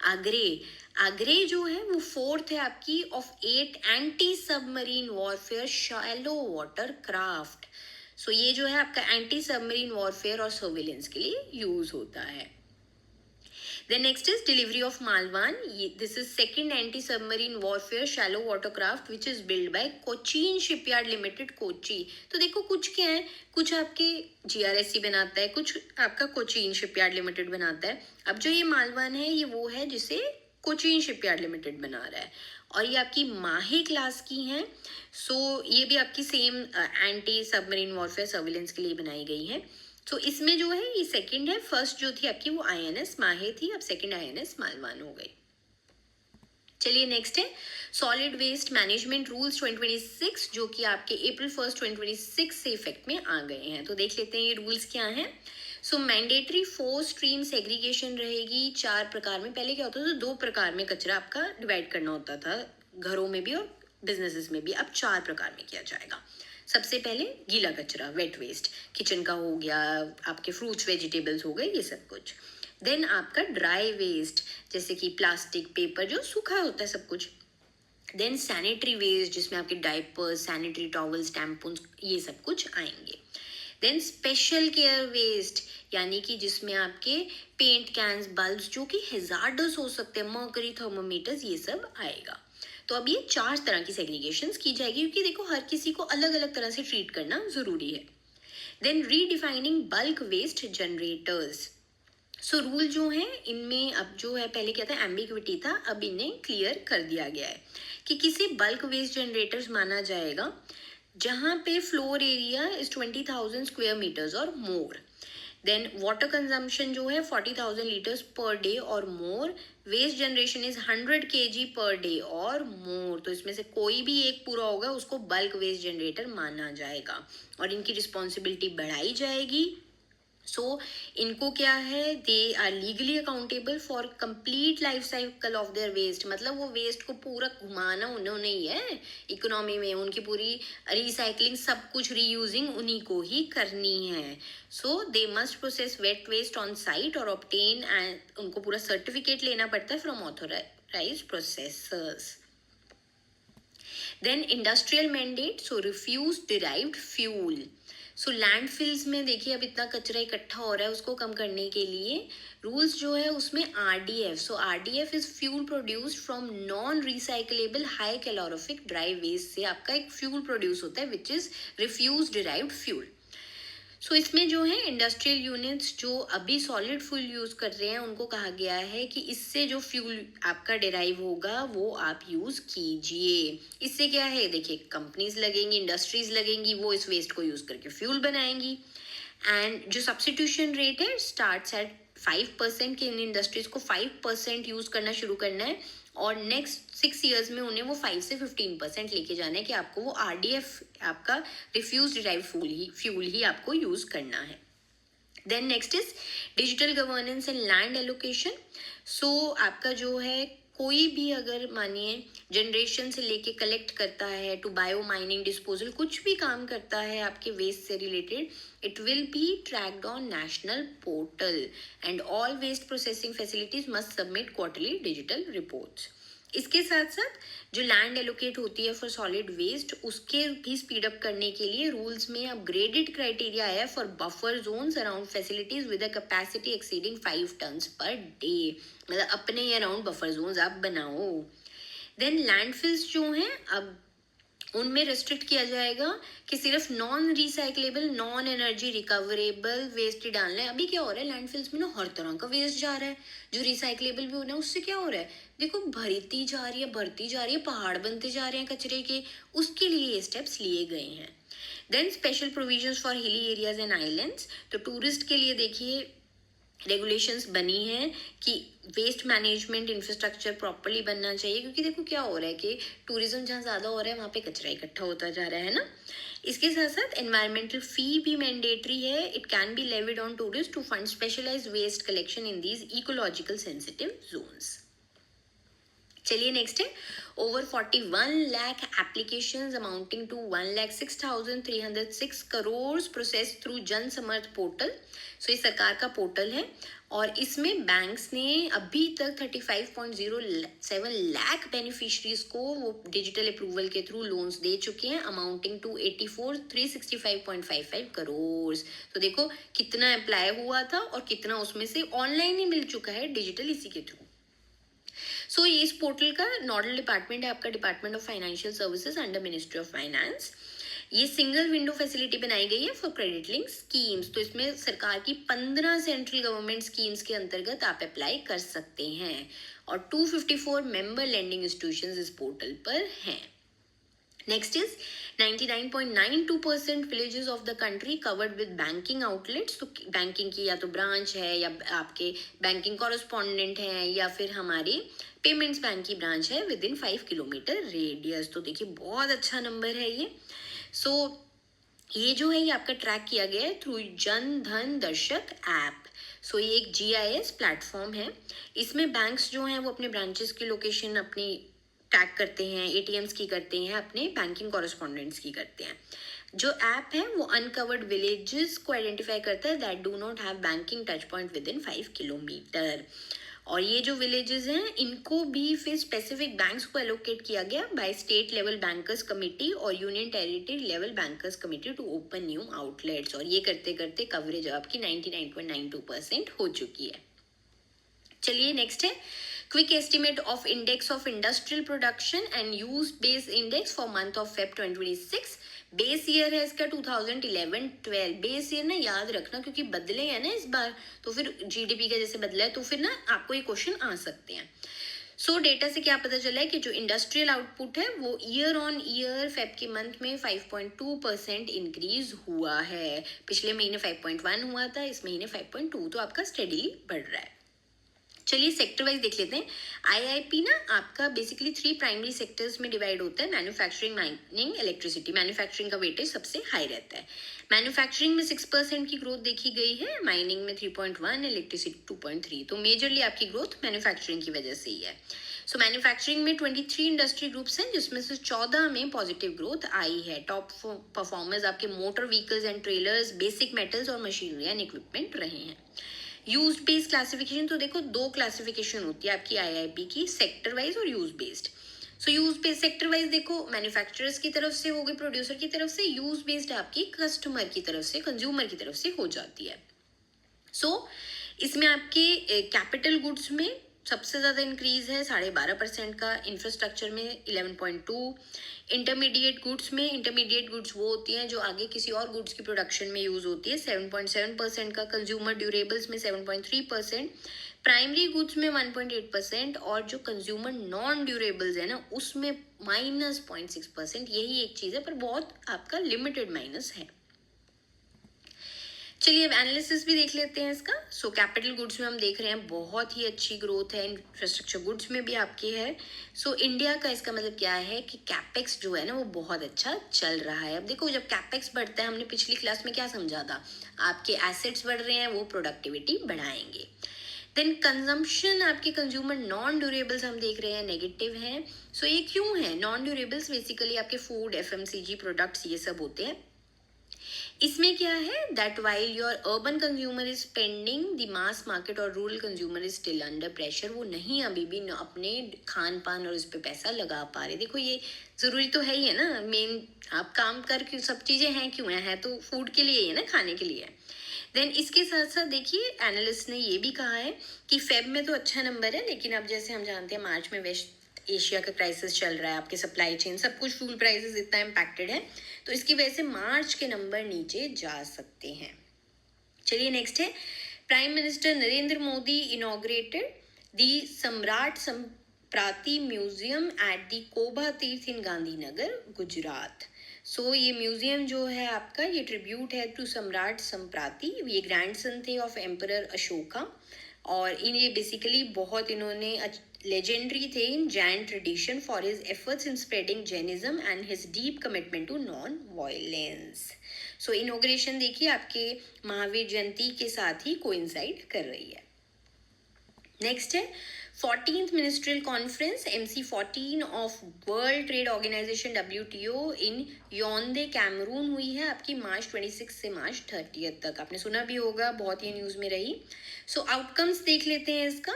आगरे जो है वो 4th है आपकी of 8 anti submarine warfare shallow water craft. So ये जो है आपका एंटी सबमरीन वॉरफेयर और सर्विलेंस के लिए यूज होता है। Then next is delivery of Malwan. This is second anti-submarine warfare shallow watercraft which is built by Cochin Shipyard Limited, Kochi. तो देखो कुछ क्या है, कुछ आपके GRSC बनाता है, कुछ आपका कोचीन शिपयार्ड लिमिटेड बनाता है। अब जो ये मालवान है ये वो है जिसे कोचीन शिपयार्ड लिमिटेड बना रहा है और ये आपकी माहे क्लास की हैं। सो ये भी आपकी same anti submarine warfare surveillance के लिए बनाई गई है। तो इसमें जो है ये सेकंड है, फर्स्ट जो थी आपकी वो INS माहे थी, अब सेकंड INS मालवान हो गई। चलिए नेक्स्ट है सॉलिड वेस्ट मैनेजमेंट रूल्स 2026 जो कि आपके April 1, 2026 से इफेक्ट में आ गए हैं। तो देख लेते हैं ये रूल्स क्या हैं। सो मैंडेटरी 4 स्ट्रीम सेग्रीगेशन रहेगी 4 प्रकार में। पहले क्या होता था, 2 प्रकार में कचरा आपका डिवाइड करना होता था, घरों में भी और बिजनेसेस में भी। अब 4 प्रकार में किया जाएगा। सबसे पहले गीला कचरा, वेट वेस्ट, किचन का हो गया, आपके फ्रूट्स वेजिटेबल्स हो गए, ये सब कुछ। देन आपका ड्राई वेस्ट जैसे कि प्लास्टिक, पेपर, जो सूखा होता है सब कुछ। देन सैनिटरी वेस्ट जिसमें आपके डाइपर्स, सैनिटरी टॉवल्स, टैम्पून्स, ये सब कुछ आएंगे। देन स्पेशल केयर वेस्ट यानी कि जिसमें आपके पेंट कैंस, बल्ब्स जो कि हैजार्डस हो सकते हैं, मर्करी थर्मोमीटर्स, ये सब आएगा। तो अब ये 4 तरह की सेग्रीगेशंस की जाएगी क्योंकि देखो हर किसी को अलग अलग तरह से ट्रीट करना जरूरी है। Then redefining bulk waste generators. So rule जो है इनमें अब जो है, पहले क्या था एम्बिग्विटी था, अब इन्हें क्लियर कर दिया गया है कि किसी बल्क वेस्ट जनरेटर्स माना जाएगा जहाँ पे floor area is 20,000 square metres और मोर। देन वाटर कंजम्पशन जो है 40,000 लीटर्स पर डे और more. Waste generation is 100 kg per day और मोर। तो इसमें से कोई भी एक पूरा होगा उसको बल्क वेस्ट जनरेटर माना जाएगा और इनकी रिस्पॉन्सिबिलिटी बढ़ाई जाएगी। सो इनको क्या है, they are legally accountable for complete life cycle of their waste, मतलब वो वेस्ट को पूरा घुमाना उन्होंने ही है इकोनॉमी में, उनकी पूरी रिसाइकलिंग सब कुछ रीयूजिंग उन्हीं को ही करनी है. So they must process wet waste on site और ऑब्टेन, एंड उनको पूरा सर्टिफिकेट लेना पड़ता है from authorise processors. Then industrial mandate, so refuse derived fuel. So landfills में देखिए अब इतना कचरा इकट्ठा हो रहा है, उसको कम करने के लिए रूल्स जो है उसमें RDF. So RDF is fuel produced from non recyclable high calorific dry waste से आपका एक फ्यूल प्रोड्यूस होता है which is refuse derived fuel. So इसमें जो है इंडस्ट्रियल यूनिट्स जो अभी सॉलिड फ्यूल यूज कर रहे हैं उनको कहा गया है कि इससे जो फ्यूल आपका डिराइव होगा वो आप यूज कीजिए. इससे क्या है, देखिए कंपनीज लगेंगी, इंडस्ट्रीज लगेंगी, वो इस वेस्ट को यूज करके फ्यूल बनाएंगी. एंड जो सब्स्टिट्यूशन रेट है स्टार्ट्स एट 5%, के इन इंडस्ट्रीज को 5% यूज करना शुरू करना है और नेक्स्ट 6 ईयर्स में उन्हें वो 5 से 15% लेके जाना है कि आपको वो RDF आपका रिफ्यूज डिराइव फ्यूल ही आपको यूज करना है. Then next is digital governance and land allocation. So आपका जो है कोई भी अगर मानिए जनरेशन से लेके कलेक्ट करता है टू बायो माइनिंग डिस्पोजल, कुछ भी काम करता है आपके वेस्ट से related, it will be tracked on national portal and all waste processing facilities must submit quarterly digital reports. इसके साथ साथ जो लैंड एलोकेट होती है फॉर सॉलिड वेस्ट उसके भी स्पीड अप करने के लिए रूल्स में अपग्रेडेड क्राइटेरिया है for buffer zones around facilities with a capacity exceeding 5 tons per day, मतलब अपने ही अराउंड बफर जोन्स आप बनाओ. देन लैंडफिल्स जो हैं अब उनमें रेस्ट्रिक्ट किया जाएगा कि सिर्फ non recyclable non energy recoverable waste ही डालना है. अभी क्या हो रहा है लैंडफिल्स में ना, हर तरह का वेस्ट जा रहा है जो रिसाइकलेबल भी होना है. उससे क्या हो रहा है, देखो भरती जा रही है, पहाड़ बनते जा रहे हैं कचरे के. उसके लिए ये स्टेप्स लिए गए हैं. Then special provisions for hilly areas and islands, तो टूरिस्ट के लिए देखिए रेगुलेशंस बनी है कि वेस्ट मैनेजमेंट इंफ्रास्ट्रक्चर प्रॉपर्ली बनना चाहिए, क्योंकि देखो क्या हो रहा है कि टूरिज्म जहाँ ज़्यादा हो रहा है वहाँ पे कचरा इकट्ठा होता जा रहा है ना. इसके साथ साथ एनवायरमेंटल फी भी मैंडेटरी है. It can be levied on tourist to fund specialised waste collection in these ecological sensitive zones. चलिए नेक्स्ट है over 41 lakh applications amounting to 1,06,306 crore process through Jan Samarth portal. सो ये सरकार का पोर्टल है और इसमें बैंक्स ने अभी तक 35.07 लाख बेनिफिशरीज को वो डिजिटल अप्रूवल के थ्रू लोन्स दे चुके हैं अमाउंटिंग टू 84,365.55 करोड़. तो देखो कितना अप्लाई हुआ था और कितना उसमें से ऑनलाइन ही मिल चुका है डिजिटल इसी के थ्रू. सो ये इस पोर्टल का नोडल डिपार्टमेंट है आपका department of financial services under ministry of finance. ये सिंगल विंडो फैसिलिटी बनाई गई है फॉर क्रेडिट लिंक स्कीम्स. तो इसमें सरकार की 15 सेंट्रल गवर्नमेंट स्कीम्स के अंतर्गत आप अप्लाई कर सकते हैं और 254 मेंबर लेंडिंग इंस्टीट्यूशंस इस पोर्टल पर हैं. Next is 99.92% villages of the country covered with banking outlets. तो बैंकिंग की या तो ब्रांच है या आपके बैंकिंग कॉरेस्पॉन्डेंट है या फिर हमारी पेमेंट्स बैंक की ब्रांच है विद इन 5 किलोमीटर रेडियस. तो देखिए बहुत अच्छा नंबर है ये. सो ये जो है ये आपका ट्रैक किया गया है थ्रू जन धन दर्शक ऐप. सो ये एक GIS प्लेटफॉर्म है. इसमें बैंक्स जो हैं वो अपने ब्रांचेस की लोकेशन अपनी टैग करते हैं, ATMs की करते हैं, अपने बैंकिंग कॉरेस्पॉन्डेंट्स की करते हैं. जो ऐप है वो अनकवर्ड विलेजेस को आइडेंटिफाई करता है that do not have banking touch point with in 5 kilometre. और ये जो विलेजेस हैं इनको भी फिर स्पेसिफिक बैंक्स को एलोकेट किया गया by state level bankers committee और union territory level bankers committee to open new outlets. और ये करते करते कवरेज आपकी 99.92% हो चुकी है. चलिए नेक्स्ट है quick estimate of index of industrial production and use base index for month of Feb 2026. Base year है इसका 2011-12. बेस ईयर ना याद रखना क्योंकि बदले हैं ना इस बार, तो फिर GDP का जैसे बदला है तो फिर ना आपको ये क्वेश्चन आ सकते हैं. सो डेटा से क्या पता चला है कि जो इंडस्ट्रियल आउटपुट है वो ईयर ऑन ईयर फेब के मंथ में 5.2% इंक्रीज हुआ है. पिछले महीने 5.1 हुआ था, इस महीने 5.2, तो आपका स्टेडीली बढ़ रहा है. चलिए सेक्टर वाइज देख लेते हैं। आईआईपी ना आपका बेसिकली 3 प्राइमरी सेक्टर्स में डिवाइड होता है, मैन्युफैक्चरिंग, माइनिंग, इलेक्ट्रिसिटी। मैन्युफैक्चरिंग का वेटेज सबसे हाई रहता है। मैन्युफैक्चरिंग में 6% की ग्रोथ देखी गई है, माइनिंग में 3.1, इलेक्ट्रिसिटी 2.3। तो मेजरली आपकी ग्रोथ मैन्युफैक्चरिंग की वजह से ही है। सो मैन्युफैक्चरिंग में 23 इंडस्ट्री ग्रुप्स हैं, जिसमें से 14 में पॉजिटिव ग्रोथ आई है। टॉप परफॉर्मर्स आपके motor vehicles and trailers, basic metals और मशीनरी एंड इक्विपमेंट रहे हैं। यूज बेस्ड क्लासिफिकेशन तो देखो, 2 क्लासिफिकेशन होती है आपकी आईआईपी की, सेक्टर वाइज और यूज बेस्ड। सो यूज बेस्ड सेक्टर वाइज देखो, मैन्युफैक्चरर्स की तरफ से हो गई, प्रोड्यूसर की तरफ से। यूज बेस्ड आपकी कस्टमर की तरफ से, कंज्यूमर की तरफ से हो जाती है। इसमें आपके कैपिटल गुड्स में सबसे ज़्यादा इंक्रीज है, 12.5% का। इंफ्रास्ट्रक्चर में 11.2। इंटरमीडिएट गुड्स वो होती हैं जो आगे किसी और गुड्स की प्रोडक्शन में यूज होती है, 7.7% का। कंज्यूमर ड्यूरेबल्स में 7.3%। प्राइमरी गुड्स में 1.8%। और जो कंज्यूमर नॉन ड्यूरेबल्स है ना, उसमें -0.6%। यही एक चीज़ है, पर बहुत आपका लिमिटेड माइनस है। चलिए अब एनालिसिस भी देख लेते हैं इसका। कैपिटल गुड्स में हम देख रहे हैं बहुत ही अच्छी ग्रोथ है, इंफ्रास्ट्रक्चर गुड्स में भी आपकी है। इंडिया का इसका मतलब क्या है कि कैपेक्स जो है ना वो बहुत अच्छा चल रहा है। अब देखो, जब कैपेक्स बढ़ता है, हमने पिछली क्लास में क्या समझा था, आपके एसेट्स बढ़ रहे हैं, वो प्रोडक्टिविटी बढ़ाएंगे। देन कंजम्पशन, आपके कंज्यूमर नॉन ड्यूरेबल्स हम देख रहे हैं नेगेटिव हैं। ये क्यों है? नॉन ड्यूरेबल्स बेसिकली आपके फूड, एफएमसीजी प्रोडक्ट्स ये सब होते हैं। इसमें क्या है, that while your urban consumer is spending, the mass market और rural consumer is still under pressure. वो नहीं अभी भी अपने खान पान और इस पे पैसा लगा पा रहे। देखो, ये जरूरी तो है ही है ना, मेन आप काम कर क्यों, सब चीजें हैं क्यों है तो फूड के लिए ही है ना, खाने के लिए है। देन इसके साथ साथ देखिए, एनालिस्ट ने ये भी कहा है कि फेब में तो अच्छा नंबर है, लेकिन अब जैसे हम जानते हैं मार्च में वेस्ट एशिया का क्राइसिस चल रहा है, आपके सप्लाई चेन सब कुछ, फूड प्राइसेस इतना इम्पैक्टेड है, तो इसकी वजह से मार्च के नंबर नीचे जा सकते हैं। चलिए नेक्स्ट है, prime minister Narendra Modi inaugurated the Samrat Samprati museum at the कोबा तीर्थ इन गांधीनगर, गुजरात। ये म्यूजियम जो है आपका, ये ट्रिब्यूट है टू सम्राट संप्राति। ये ग्रैंडसन थे ऑफ एम्परर अशोका, और इन्हें बेसिकली बहुत इन्होंने लेजेंडरी थे in Jain tradition for his efforts in spreading Jainism and his deep commitment to non violence. Inauguration देखिए आपके महावीर जयंती के साथ ही कोइंसाइड कर रही है। नेक्स्ट है 14th ministerial conference MC14 of World Trade Organization WTO in Yaounde, Cameroon हुई है आपकी मार्च 26 से मार्च 30 तक। आपने सुना भी होगा, बहुत ही न्यूज़ में रही। आउटकम्स देख लेते हैं इसका।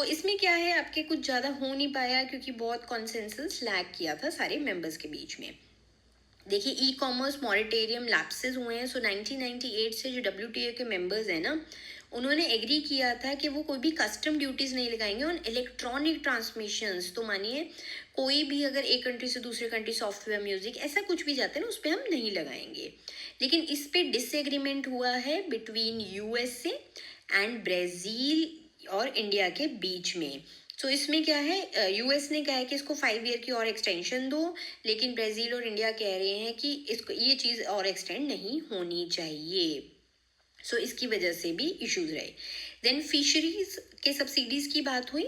इसमें क्या है, आपके कुछ ज़्यादा हो नहीं पाया क्योंकि बहुत कॉन्सेंसस लैग किया था सारे मेंबर्स के बीच में। देखिए, ई कॉमर्स मॉरिटेरियम लैप्सेस हुए हैं। 1998 से जो WTO के मेंबर्स हैं ना, उन्होंने एग्री किया था कि वो कोई भी कस्टम ड्यूटीज नहीं लगाएंगे ऑन इलेक्ट्रॉनिक ट्रांसमिशंस। तो मानिए कोई भी अगर एक कंट्री से दूसरे कंट्री सॉफ्टवेयर, म्यूजिक, ऐसा कुछ भी जाता है ना, उस पर हम नहीं लगाएंगे। लेकिन इस पे डिसएग्रीमेंट हुआ है बिटवीन USA एंड ब्राज़ील और इंडिया के बीच में। इसमें क्या है, US ने कहा है कि इसको 5 ईयर की और एक्सटेंशन दो, लेकिन ब्राज़ील और इंडिया कह रहे हैं कि इसको ये चीज़ और एक्सटेंड नहीं होनी चाहिए। इसकी वजह से भी इश्यूज रहे। देन फिशरीज के सब्सिडीज की बात हुई।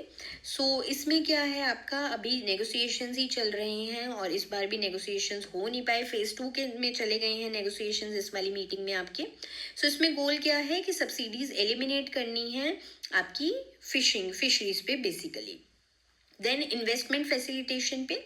इसमें क्या है आपका, अभी नेगोशिएशंस ही चल रहे हैं और इस बार भी नेगोशिएशंस हो नहीं पाए। फेज 2 के में चले गए हैं नेगोशिएशंस इस वाली मीटिंग में आपके। इसमें गोल क्या है कि सब्सिडीज एलिमिनेट करनी है आपकी फिशरीज पे बेसिकली। देन इन्वेस्टमेंट फैसिलिटेशन पे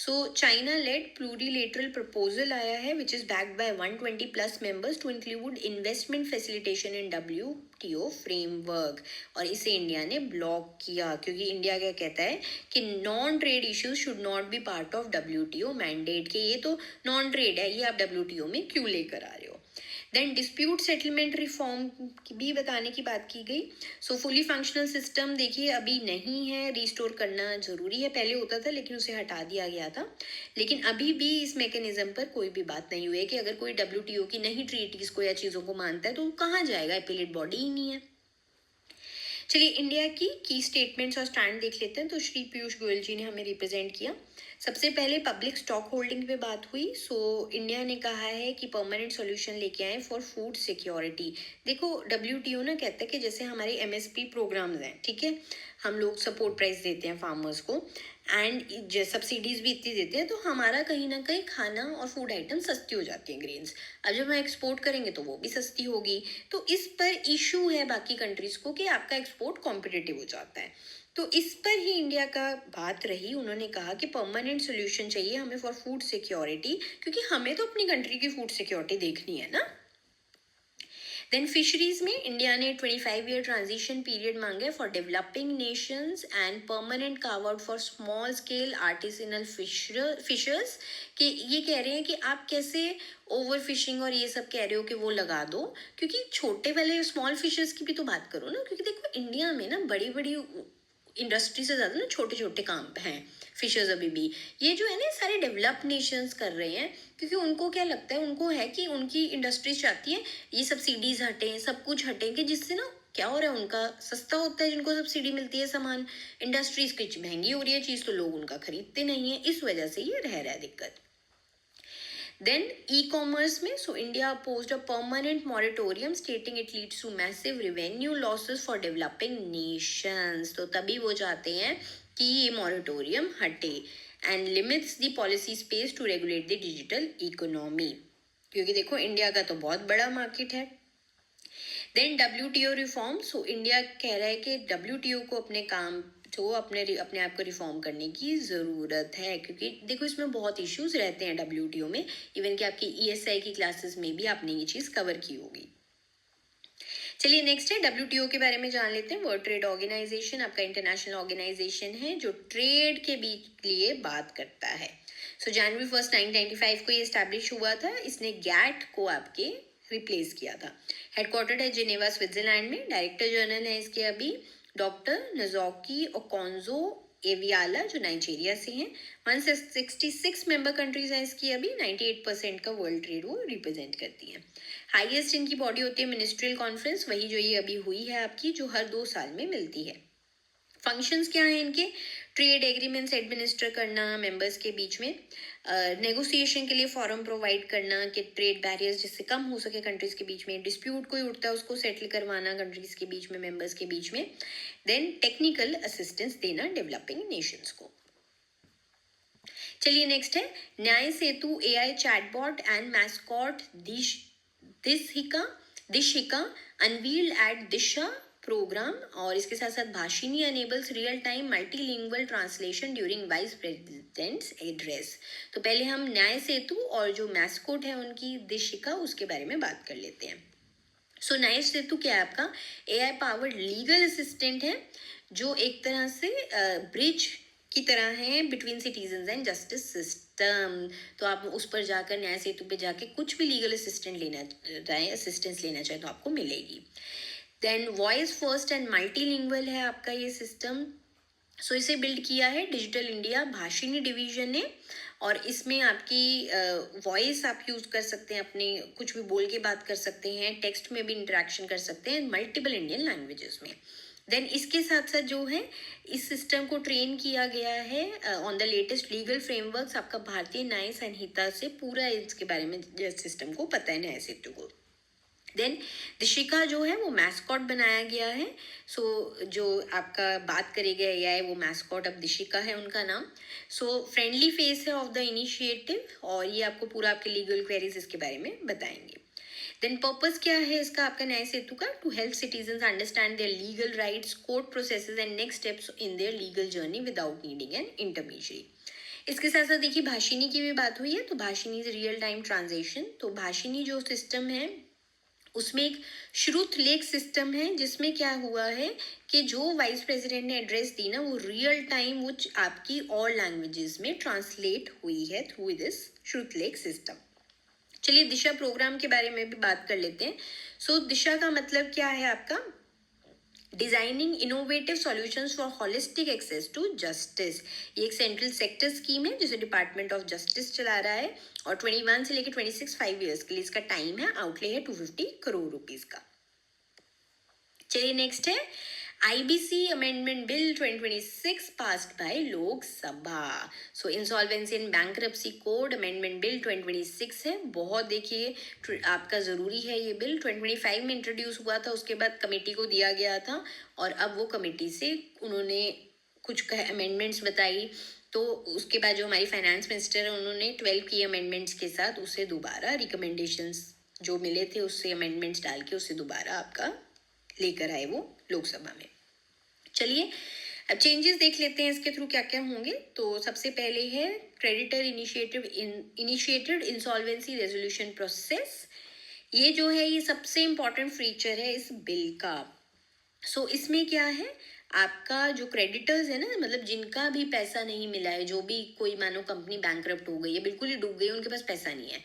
चाइना लेड प्लूरिलेटरल प्रपोजल आया है which is backed by 120+ members to include investment facilitation in WTO framework, और इसे इंडिया ने ब्लॉक किया क्योंकि इंडिया क्या कहता है कि non trade issues should not be part of WTO mandate, के ये तो नॉन ट्रेड है, ये आप WTO में क्यों लेकर आ रहे हो। देन डिस्प्यूट सेटलमेंट रिफॉर्म की भी बताने की बात की गई। फुली फंक्शनल सिस्टम देखिए अभी नहीं है, रिस्टोर करना जरूरी है, पहले होता था लेकिन उसे हटा दिया गया था। लेकिन अभी भी इस मैकेनिज्म पर कोई भी बात नहीं हुई है कि अगर कोई WTO की नहीं ट्रीटीज को या चीज़ों को मानता है तो कहाँ जाएगा, एपिलेट बॉडी ही नहीं है। चलिए इंडिया की स्टेटमेंट्स और स्टैंड देख लेते हैं। तो श्री पीयूष गोयल जी ने हमें रिप्रेजेंट किया। सबसे पहले पब्लिक स्टॉक होल्डिंग पे बात हुई। सो इंडिया ने कहा है कि परमानेंट सॉल्यूशन लेके आए फॉर फूड सिक्योरिटी। देखो डब्ल्यूटीओ ना कहता है कि जैसे हमारे एमएसपी प्रोग्राम्स हैं, ठीक है, हम लोग सपोर्ट प्राइस देते हैं फार्मर्स को एंड सब्सिडीज भी इतनी देते हैं, तो हमारा कहीं ना कहीं खाना और फूड आइटम सस्ती हो जाती हैं ग्रेन्स। अब जब हम एक्सपोर्ट करेंगे तो वो भी सस्ती होगी। तो इस पर इशू है बाकी कंट्रीज को कि आपका एक्सपोर्ट कॉम्पिटिटिव हो जाता है। तो इस पर ही इंडिया का बात रही। उन्होंने कहा कि परमानेंट सोल्यूशन चाहिए हमें फॉर फूड सिक्योरिटी, क्योंकि हमें तो अपनी कंट्री की फूड सिक्योरिटी देखनी है ना। देन फिशरीज में इंडिया ने 25 ईयर ट्रांजिशन पीरियड मांगे for developing nations and permanent carve out for small scale artisanal fishers. कि ये कह रहे हैं कि आप कैसे ओवर फिशिंग और ये सब कह रहे हो कि वो लगा दो, क्योंकि छोटे वाले स्मॉल फिशर्स की भी तो बात करो ना। क्योंकि देखो इंडिया में ना बड़ी बड़ी इंडस्ट्री से ज़्यादा ना छोटे छोटे काम हैं फिशर्स अभी भी। ये जो है ना सारे डेवलप्ड नेशंस कर रहे हैं, क्योंकि उनको क्या लगता है, उनको है कि उनकी इंडस्ट्रीज चाहती है ये सब्सिडीज हटें, सब कुछ हटें, कि जिससे ना क्या हो रहा है, उनका सस्ता होता है, जिनको सब्सिडी मिलती है सामान। इंडस्ट्रीज की महंगी हो रही है चीज़, तो लोग उनका खरीदते नहीं है, इस वजह से ये रह रहा है दिक्कत। Then e-commerce में so India opposed a permanent moratorium stating it leads to massive revenue losses for developing nations. तो तभी वो चाहते हैं कि ये moratorium हटे and limits the policy space to regulate the digital economy. क्योंकि देखो इंडिया का तो बहुत बड़ा मार्केट है। Then WTO reform. So India कह रहा है कि WTO को अपने काम तो अपने आप को रिफॉर्म करने की ज़रूरत है, क्योंकि देखो इसमें बहुत इश्यूज रहते हैं WTO में। इवन कि आपकी ESI की क्लासेस में भी आपने ये चीज़ कवर की होगी। चलिए नेक्स्ट है WTO के बारे में जान लेते हैं। वर्ल्ड ट्रेड ऑर्गेनाइजेशन आपका इंटरनेशनल ऑर्गेनाइजेशन है जो ट्रेड के बीच लिए बात करता है। सो जनवरी 1 1995 को ये इस्टेब्लिश हुआ था। इसने गैट को आपके रिप्लेस किया था। हेडक्वार्टर्ड है जिनेवा स्विट्जरलैंड में। डायरेक्टर जनरल है इसके अभी डॉक्टर नजोकी ओकोंजो एवियाला जो नाइजीरिया से हैं। 166 मेंबर कंट्रीज हैं इसकी अभी। 98% का वर्ल्ड ट्रेड वो रिप्रेजेंट करती हैं। हाईएस्ट इनकी बॉडी होती है मिनिस्ट्रियल कॉन्फ्रेंस, वही जो ये अभी हुई है आपकी, जो हर 2 साल में मिलती है। फंक्शंस क्या हैं इनके? ट्रेड एग्रीमेंट्स एडमिनिस्टर करना मेंबर्स के बीच में, नेगोशिएशन के लिए फॉरम प्रोवाइड करना कि ट्रेड बैरियर्स जिससे कम हो सके कंट्रीज के बीच में, डिस्प्यूट कोई उठता है उसको सेटल करवाना कंट्रीज के बीच में, मेंबर्स के बीच में। देन टेक्निकल असिस्टेंस देना डेवलपिंग नेशंस को। चलिए नेक्स्ट है Nyaya Setu AI chatbot and mascot Dishika unveiled at Disha programme. और इसके साथ साथ Bhashini enables real time multilingual translation during vice president's address. तो पहले हम न्याय सेतु और जो मैस्कोट है उनकी दिशिका, उसके बारे में बात कर लेते हैं। सो न्याय सेतु क्या है आपका? AI पावर्ड लीगल असिस्टेंट है जो एक तरह से ब्रिज की तरह है between citizens and justice system. तो आप उस पर जाकर न्याय सेतु पे जाके कुछ भी लीगल असिस्टेंस लेना चाहे तो आपको मिलेगी। Then voice first and multilingual है आपका ये सिस्टम। सो इसे बिल्ड किया है डिजिटल इंडिया भाषिनी डिवीजन ने। और इसमें आपकी वॉइस आप यूज़ कर सकते हैं, अपने कुछ भी बोल के बात कर सकते हैं, टेक्स्ट में भी इंटरेक्शन कर सकते हैं मल्टीपल इंडियन लैंग्वेजेस में। देन इसके साथ साथ जो है इस सिस्टम को ट्रेन किया गया है on the latest legal frameworks. आपका भारतीय न्याय संहिता से पूरा इसके बारे में सिस्टम को पता है न्याय सेतु को। देन दिशिका जो है वो मैस्कॉट बनाया गया है। सो जो आपका बात करेगा AI वो मैस्कॉट अब दिशिका है उनका नाम। सो फ्रेंडली फेस है ऑफ द इनिशिएटिव और ये आपको पूरा आपके लीगल क्वेरीज इसके बारे में बताएंगे। देन पर्पस क्या है इसका आपका न्याय सेतु का? To help citizens understand their legal rights, court processes and next steps in their legal journey without needing an intermediary. इसके साथ साथ देखिए भाषिनी की भी बात हुई है। तो Bhashini is real time transaction. तो भाषिनी जो सिस्टम है उसमें एक श्रुत लेख सिस्टम है जिसमें क्या हुआ है कि जो वाइस प्रेसिडेंट ने एड्रेस दी ना वो रियल टाइम वो आपकी और लैंग्वेजेस में ट्रांसलेट हुई है थ्रू दिस श्रुत लेख सिस्टम। चलिए दिशा प्रोग्राम के बारे में भी बात कर लेते हैं। सो दिशा का मतलब क्या है आपका? Designing innovative solutions for holistic access to justice. ये एक सेंट्रल सेक्टर स्कीम है जिसे डिपार्टमेंट ऑफ जस्टिस चला रहा है और 21 से लेकर 26 5 ईयर्स के लिए इसका टाइम है। आउटले है 250 करोड़ रुपीस का। चलिए नेक्स्ट है IBC Amendment Bill 2026 passed by Lok Sabha. So Insolvency and Bankruptcy Code Amendment Bill 2026 है. बहुत देखिए आपका ज़रूरी है ये बिल. 2025 में इंट्रोड्यूस हुआ था, उसके बाद कमेटी को दिया गया था और अब वो कमेटी से उन्होंने कुछ अमेंडमेंट्स बताई. तो उसके बाद जो हमारी फाइनेंस मिनिस्टर है उन्होंने 12 की अमेंडमेंट्स के साथ उसे दोबारा रिकमेंडेशंस जो मिले थे उससे अमेंडमेंट्स डाल के उसे दोबारा आपका लेकर आए वो लोकसभा में. चलिए अब चेंजेस देख लेते हैं इसके थ्रू क्या क्या होंगे. तो सबसे पहले है creditor initiated insolvency resolution process. ये जो है ये सबसे इम्पॉर्टेंट फीचर है इस बिल का. सो इसमें क्या है, आपका जो क्रेडिटर्स है ना, मतलब जिनका भी पैसा नहीं मिला है, जो भी कोई मानो कंपनी बैंकरप्ट हो गई है, बिल्कुल ही डूब गई है, उनके पास पैसा नहीं है,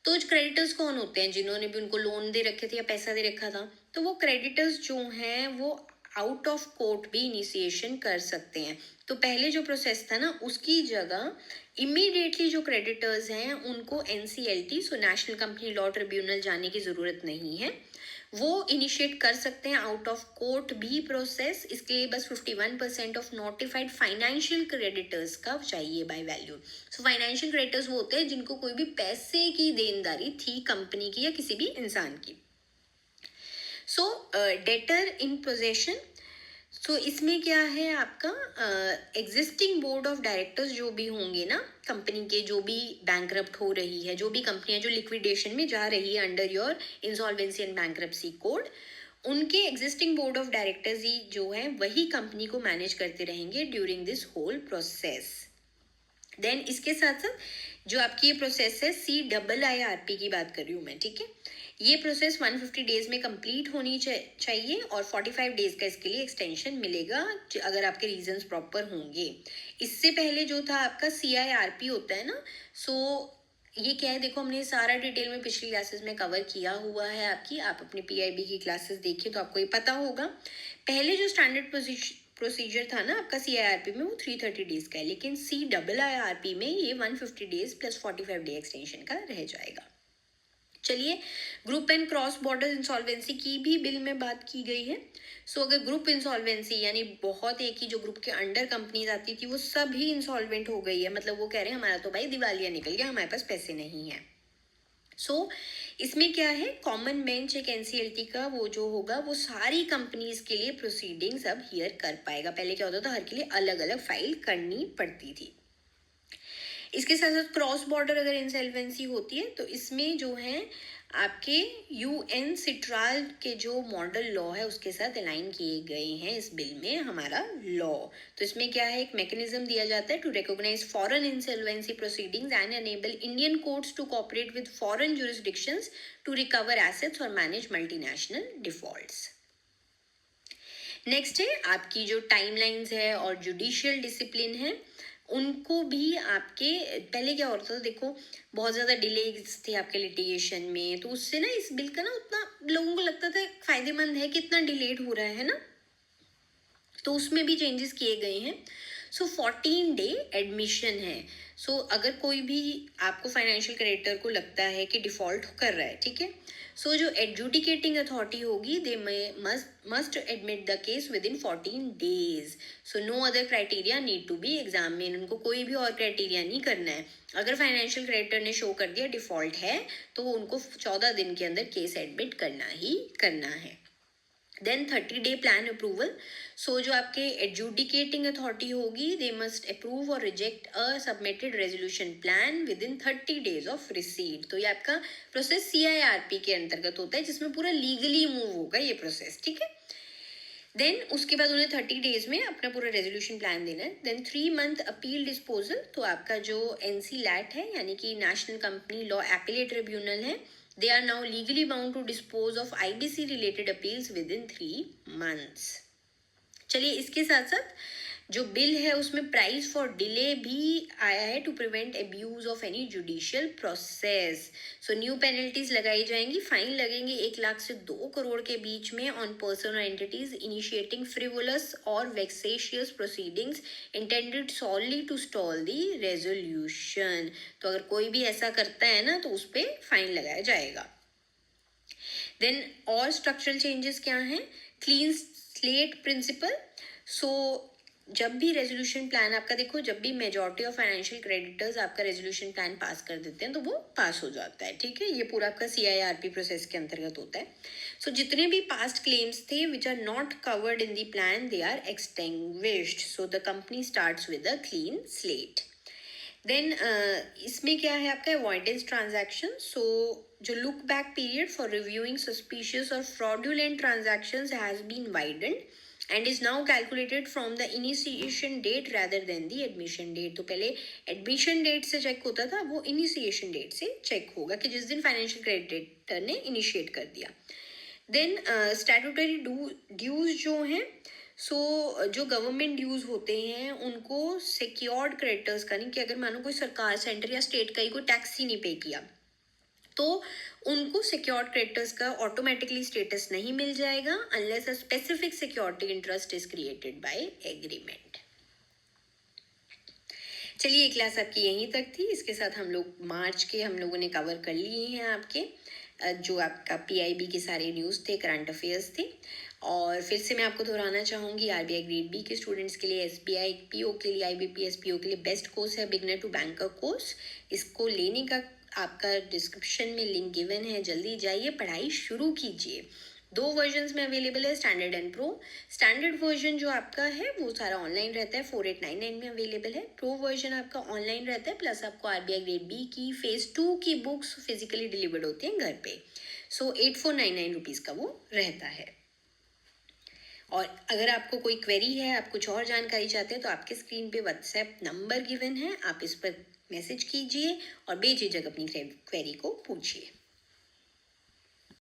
तो क्रेडिटर्स कौन होते हैं? जिन्होंने भी उनको लोन दे रखे थे या पैसा दे रखा था, तो वो क्रेडिटर्स जो हैं वो आउट ऑफ कोर्ट भी इनिशिएशन कर सकते हैं. तो पहले जो प्रोसेस था ना उसकी जगह इमीडिएटली जो क्रेडिटर्स हैं उनको NCLT so national company law tribunal जाने की ज़रूरत नहीं है, वो इनिशिएट कर सकते हैं आउट ऑफ कोर्ट भी प्रोसेस. इसके लिए बस 51% ऑफ नोटिफाइड फाइनेंशियल क्रेडिटर्स का चाहिए by value. So financial creditors वो होते हैं जिनको कोई भी पैसे की देनदारी थी कंपनी की या किसी भी इंसान की. सो डेटर इन पोजेशन. सो इसमें क्या है आपका एग्जिस्टिंग बोर्ड ऑफ डायरेक्टर्स जो भी होंगे ना कंपनी के, जो भी बैंकरप्ट हो रही है, जो भी कंपनियां जो लिक्विडेशन में जा रही है under your insolvency and bankruptcy code, उनके एग्जिस्टिंग बोर्ड ऑफ डायरेक्टर्स ही जो है वही कंपनी को मैनेज करते रहेंगे during this whole process. Then इसके साथ साथ जो आपकी ये प्रोसेस है CIIRP की बात कर रही हूँ मैं, ठीक है. ये प्रोसेस 150 डेज में कंप्लीट होनी चाहिए और 45 डेज का इसके लिए एक्सटेंशन मिलेगा अगर आपके रीजंस प्रॉपर होंगे. इससे पहले जो था आपका CIRP होता है ना, सो ये क्या है, देखो हमने सारा डिटेल में पिछली क्लासेस में कवर किया हुआ है आपकी. आप अपने PIB की क्लासेस देखिए तो आपको ये पता होगा. पहले जो स्टैंडर्ड प्रोसीजर था ना आपका CIRP में वो 330 डेज का है, लेकिन CIIRP में ये 150 डेज प्लस 45 डे एक्सटेंशन का रह जाएगा. चलिए group and cross border insolvency की भी बिल में बात की गई है. सो अगर ग्रुप इंसॉल्वेंसी यानी बहुत एक ही जो ग्रुप के अंडर कंपनीज आती थी वो सभी इंसॉल्वेंट हो गई है, मतलब वो कह रहे हैं हमारा तो भाई दिवालिया निकल गया, हमारे पास पैसे नहीं है. सो इसमें क्या है, कॉमन बेंच एक NCLT का वो जो होगा वो सारी कंपनीज के लिए प्रोसीडिंग्स अब हियर कर पाएगा. पहले क्या होता था, हर के लिए अलग अलग फाइल करनी पड़ती थी. इसके साथ साथ क्रॉस बॉर्डर अगर इंसॉल्वेंसी होती है तो इसमें जो है आपके UN सिट्राल के जो मॉडल लॉ है उसके साथ अलाइन किए गए हैं इस बिल में हमारा लॉ. तो इसमें क्या है, एक मैकेनिज्म दिया जाता है to recognise foreign insolvency proceedings and enable Indian courts to cooperate with foreign jurisdictions to recover assets और मैनेज मल्टीनेशनल डिफॉल्ट्स. नेक्स्ट है आपकी जो टाइमलाइंस है और जुडिशियल डिसिप्लिन है उनको भी आपके, पहले क्या होता था देखो बहुत ज़्यादा डिलेज थे आपके लिटिगेशन में, तो उससे ना इस बिल का ना उतना लोगों को लगता था फायदेमंद है कि इतना डिलेड हो रहा है ना, तो उसमें भी चेंजेस किए गए हैं. सो 14 डे एडमिशन है. सो अगर कोई भी आपको फाइनेंशियल क्रेडिटर को लगता है कि डिफॉल्ट कर रहा है, ठीक है, सो जो एडजुडिकेटिंग अथॉरिटी होगी they must admit the case within 14 days. So no other criteria need to be examine. उनको कोई भी और क्राइटेरिया नहीं करना है. अगर फाइनेंशियल क्रेडिटर ने शो कर दिया डिफॉल्ट है तो उनको 14 दिन के अंदर केस एडमिट करना ही करना है. Then 30 day plan approval. So जो आपके एडजुडिकेटिंग अथॉरिटी होगी दे मस्ट अप्रूव और reject a submitted resolution plan within 30 days of receipt. तो ये आपका प्रोसेस CIRP के अंतर्गत होता है जिसमें पूरा लीगली मूव होगा ये प्रोसेस, ठीक है. देन उसके बाद उन्हें 30 डेज में अपना पूरा रेजोल्यूशन प्लान देना है. Then 3 month appeal disposal. तो आपका जो NCLAT है यानी कि national company law appellate tribunal है, they are now legally bound to dispose of IBC related appeals within 3 months. चलिए इसके साथ साथ जो बिल है उसमें प्राइस फॉर डिले भी आया है to prevent abuse of any judicial process. So new penalties लगाई जाएंगी. फाइन लगेंगे 1 लाख से 2 करोड़ के बीच में ऑन पर्सन और एंटिटीज इनिशिएटिंग फ्रिवोलस और vexatious proceedings intended solely to stall the resolution. तो अगर कोई भी ऐसा करता है ना तो उस पर फाइन लगाया जाएगा. देन और स्ट्रक्चरल चेंजेस क्या हैं? Clean slate principal. सो जब भी रेजोल्यूशन प्लान आपका, देखो जब भी मेजॉरिटी ऑफ फाइनेंशियल क्रेडिटर्स आपका रेजोल्यूशन प्लान पास कर देते हैं तो वो पास हो जाता है, ठीक है। ये पूरा आपका CIRP प्रोसेस के अंतर्गत होता है। सो जितने भी पास्ट क्लेम्स थे which are not covered in the plan, they are extinguished, so the company starts with a clean slate. Then इसमें क्या है आपका अवॉइडेंस ट्रांजैक्शन। सो जो look back period for reviewing suspicious और fraudulent transactions has been widened and is now calculated from the initiation date rather than the admission date. तो पहले एडमिशन डेट से चेक होता था, वो इनिशिएशन डेट से चेक होगा कि जिस दिन फाइनेंशियल क्रेडिटर ने इनिशिएट कर दिया। देन स्टैट्यूटरी ड्यूज जो हैं, सो जो गवर्नमेंट ड्यूज होते हैं उनको सिक्योर्ड क्रेडिटर्स का नहीं, कि अगर मानो कोई सरकार सेंटर या स्टेट का ही कोई टैक्स ही नहीं पे किया तो उनको सिक्योर्ड क्रेडिटर्स का ऑटोमेटिकली स्टेटस नहीं मिल जाएगा unless a specific security interest is created by agreement. चलिए ये क्लास आपकी यहीं तक थी। इसके साथ हम लोग मार्च के हम लोगों ने कवर कर लिए हैं आपके जो आपका PIB के सारे न्यूज़ थे, करंट अफेयर्स थे। और फिर से मैं आपको दोहराना चाहूँगी, RBI ग्रेड B के स्टूडेंट्स के लिए, SBI PO के लिए, IBPS PO के लिए बेस्ट कोर्स है बिगनर टू बैंकर कोर्स। इसको लेने का आपका डिस्क्रिप्शन में लिंक गिवन है, जल्दी जाइए पढ़ाई शुरू कीजिए। 2 वर्जन्स में अवेलेबल है, standard and pro. Standard version जो आपका है वो सारा ऑनलाइन रहता है, 4899 में अवेलेबल है। प्रो वर्जन आपका ऑनलाइन रहता है, प्लस आपको RBI ग्रेड B की फेज 2 की बुक्स फिजिकली डिलीवर्ड होती हैं घर पे। सो 8499 रुपीज़ का वो रहता है। और अगर आपको कोई क्वेरी है, आप कुछ और जानकारी चाहते हैं, तो आपके स्क्रीन पे व्हाट्सएप नंबर गिवन है, आप इस पर मैसेज कीजिए और बेझिझक अपनी क्वेरी को पूछिए।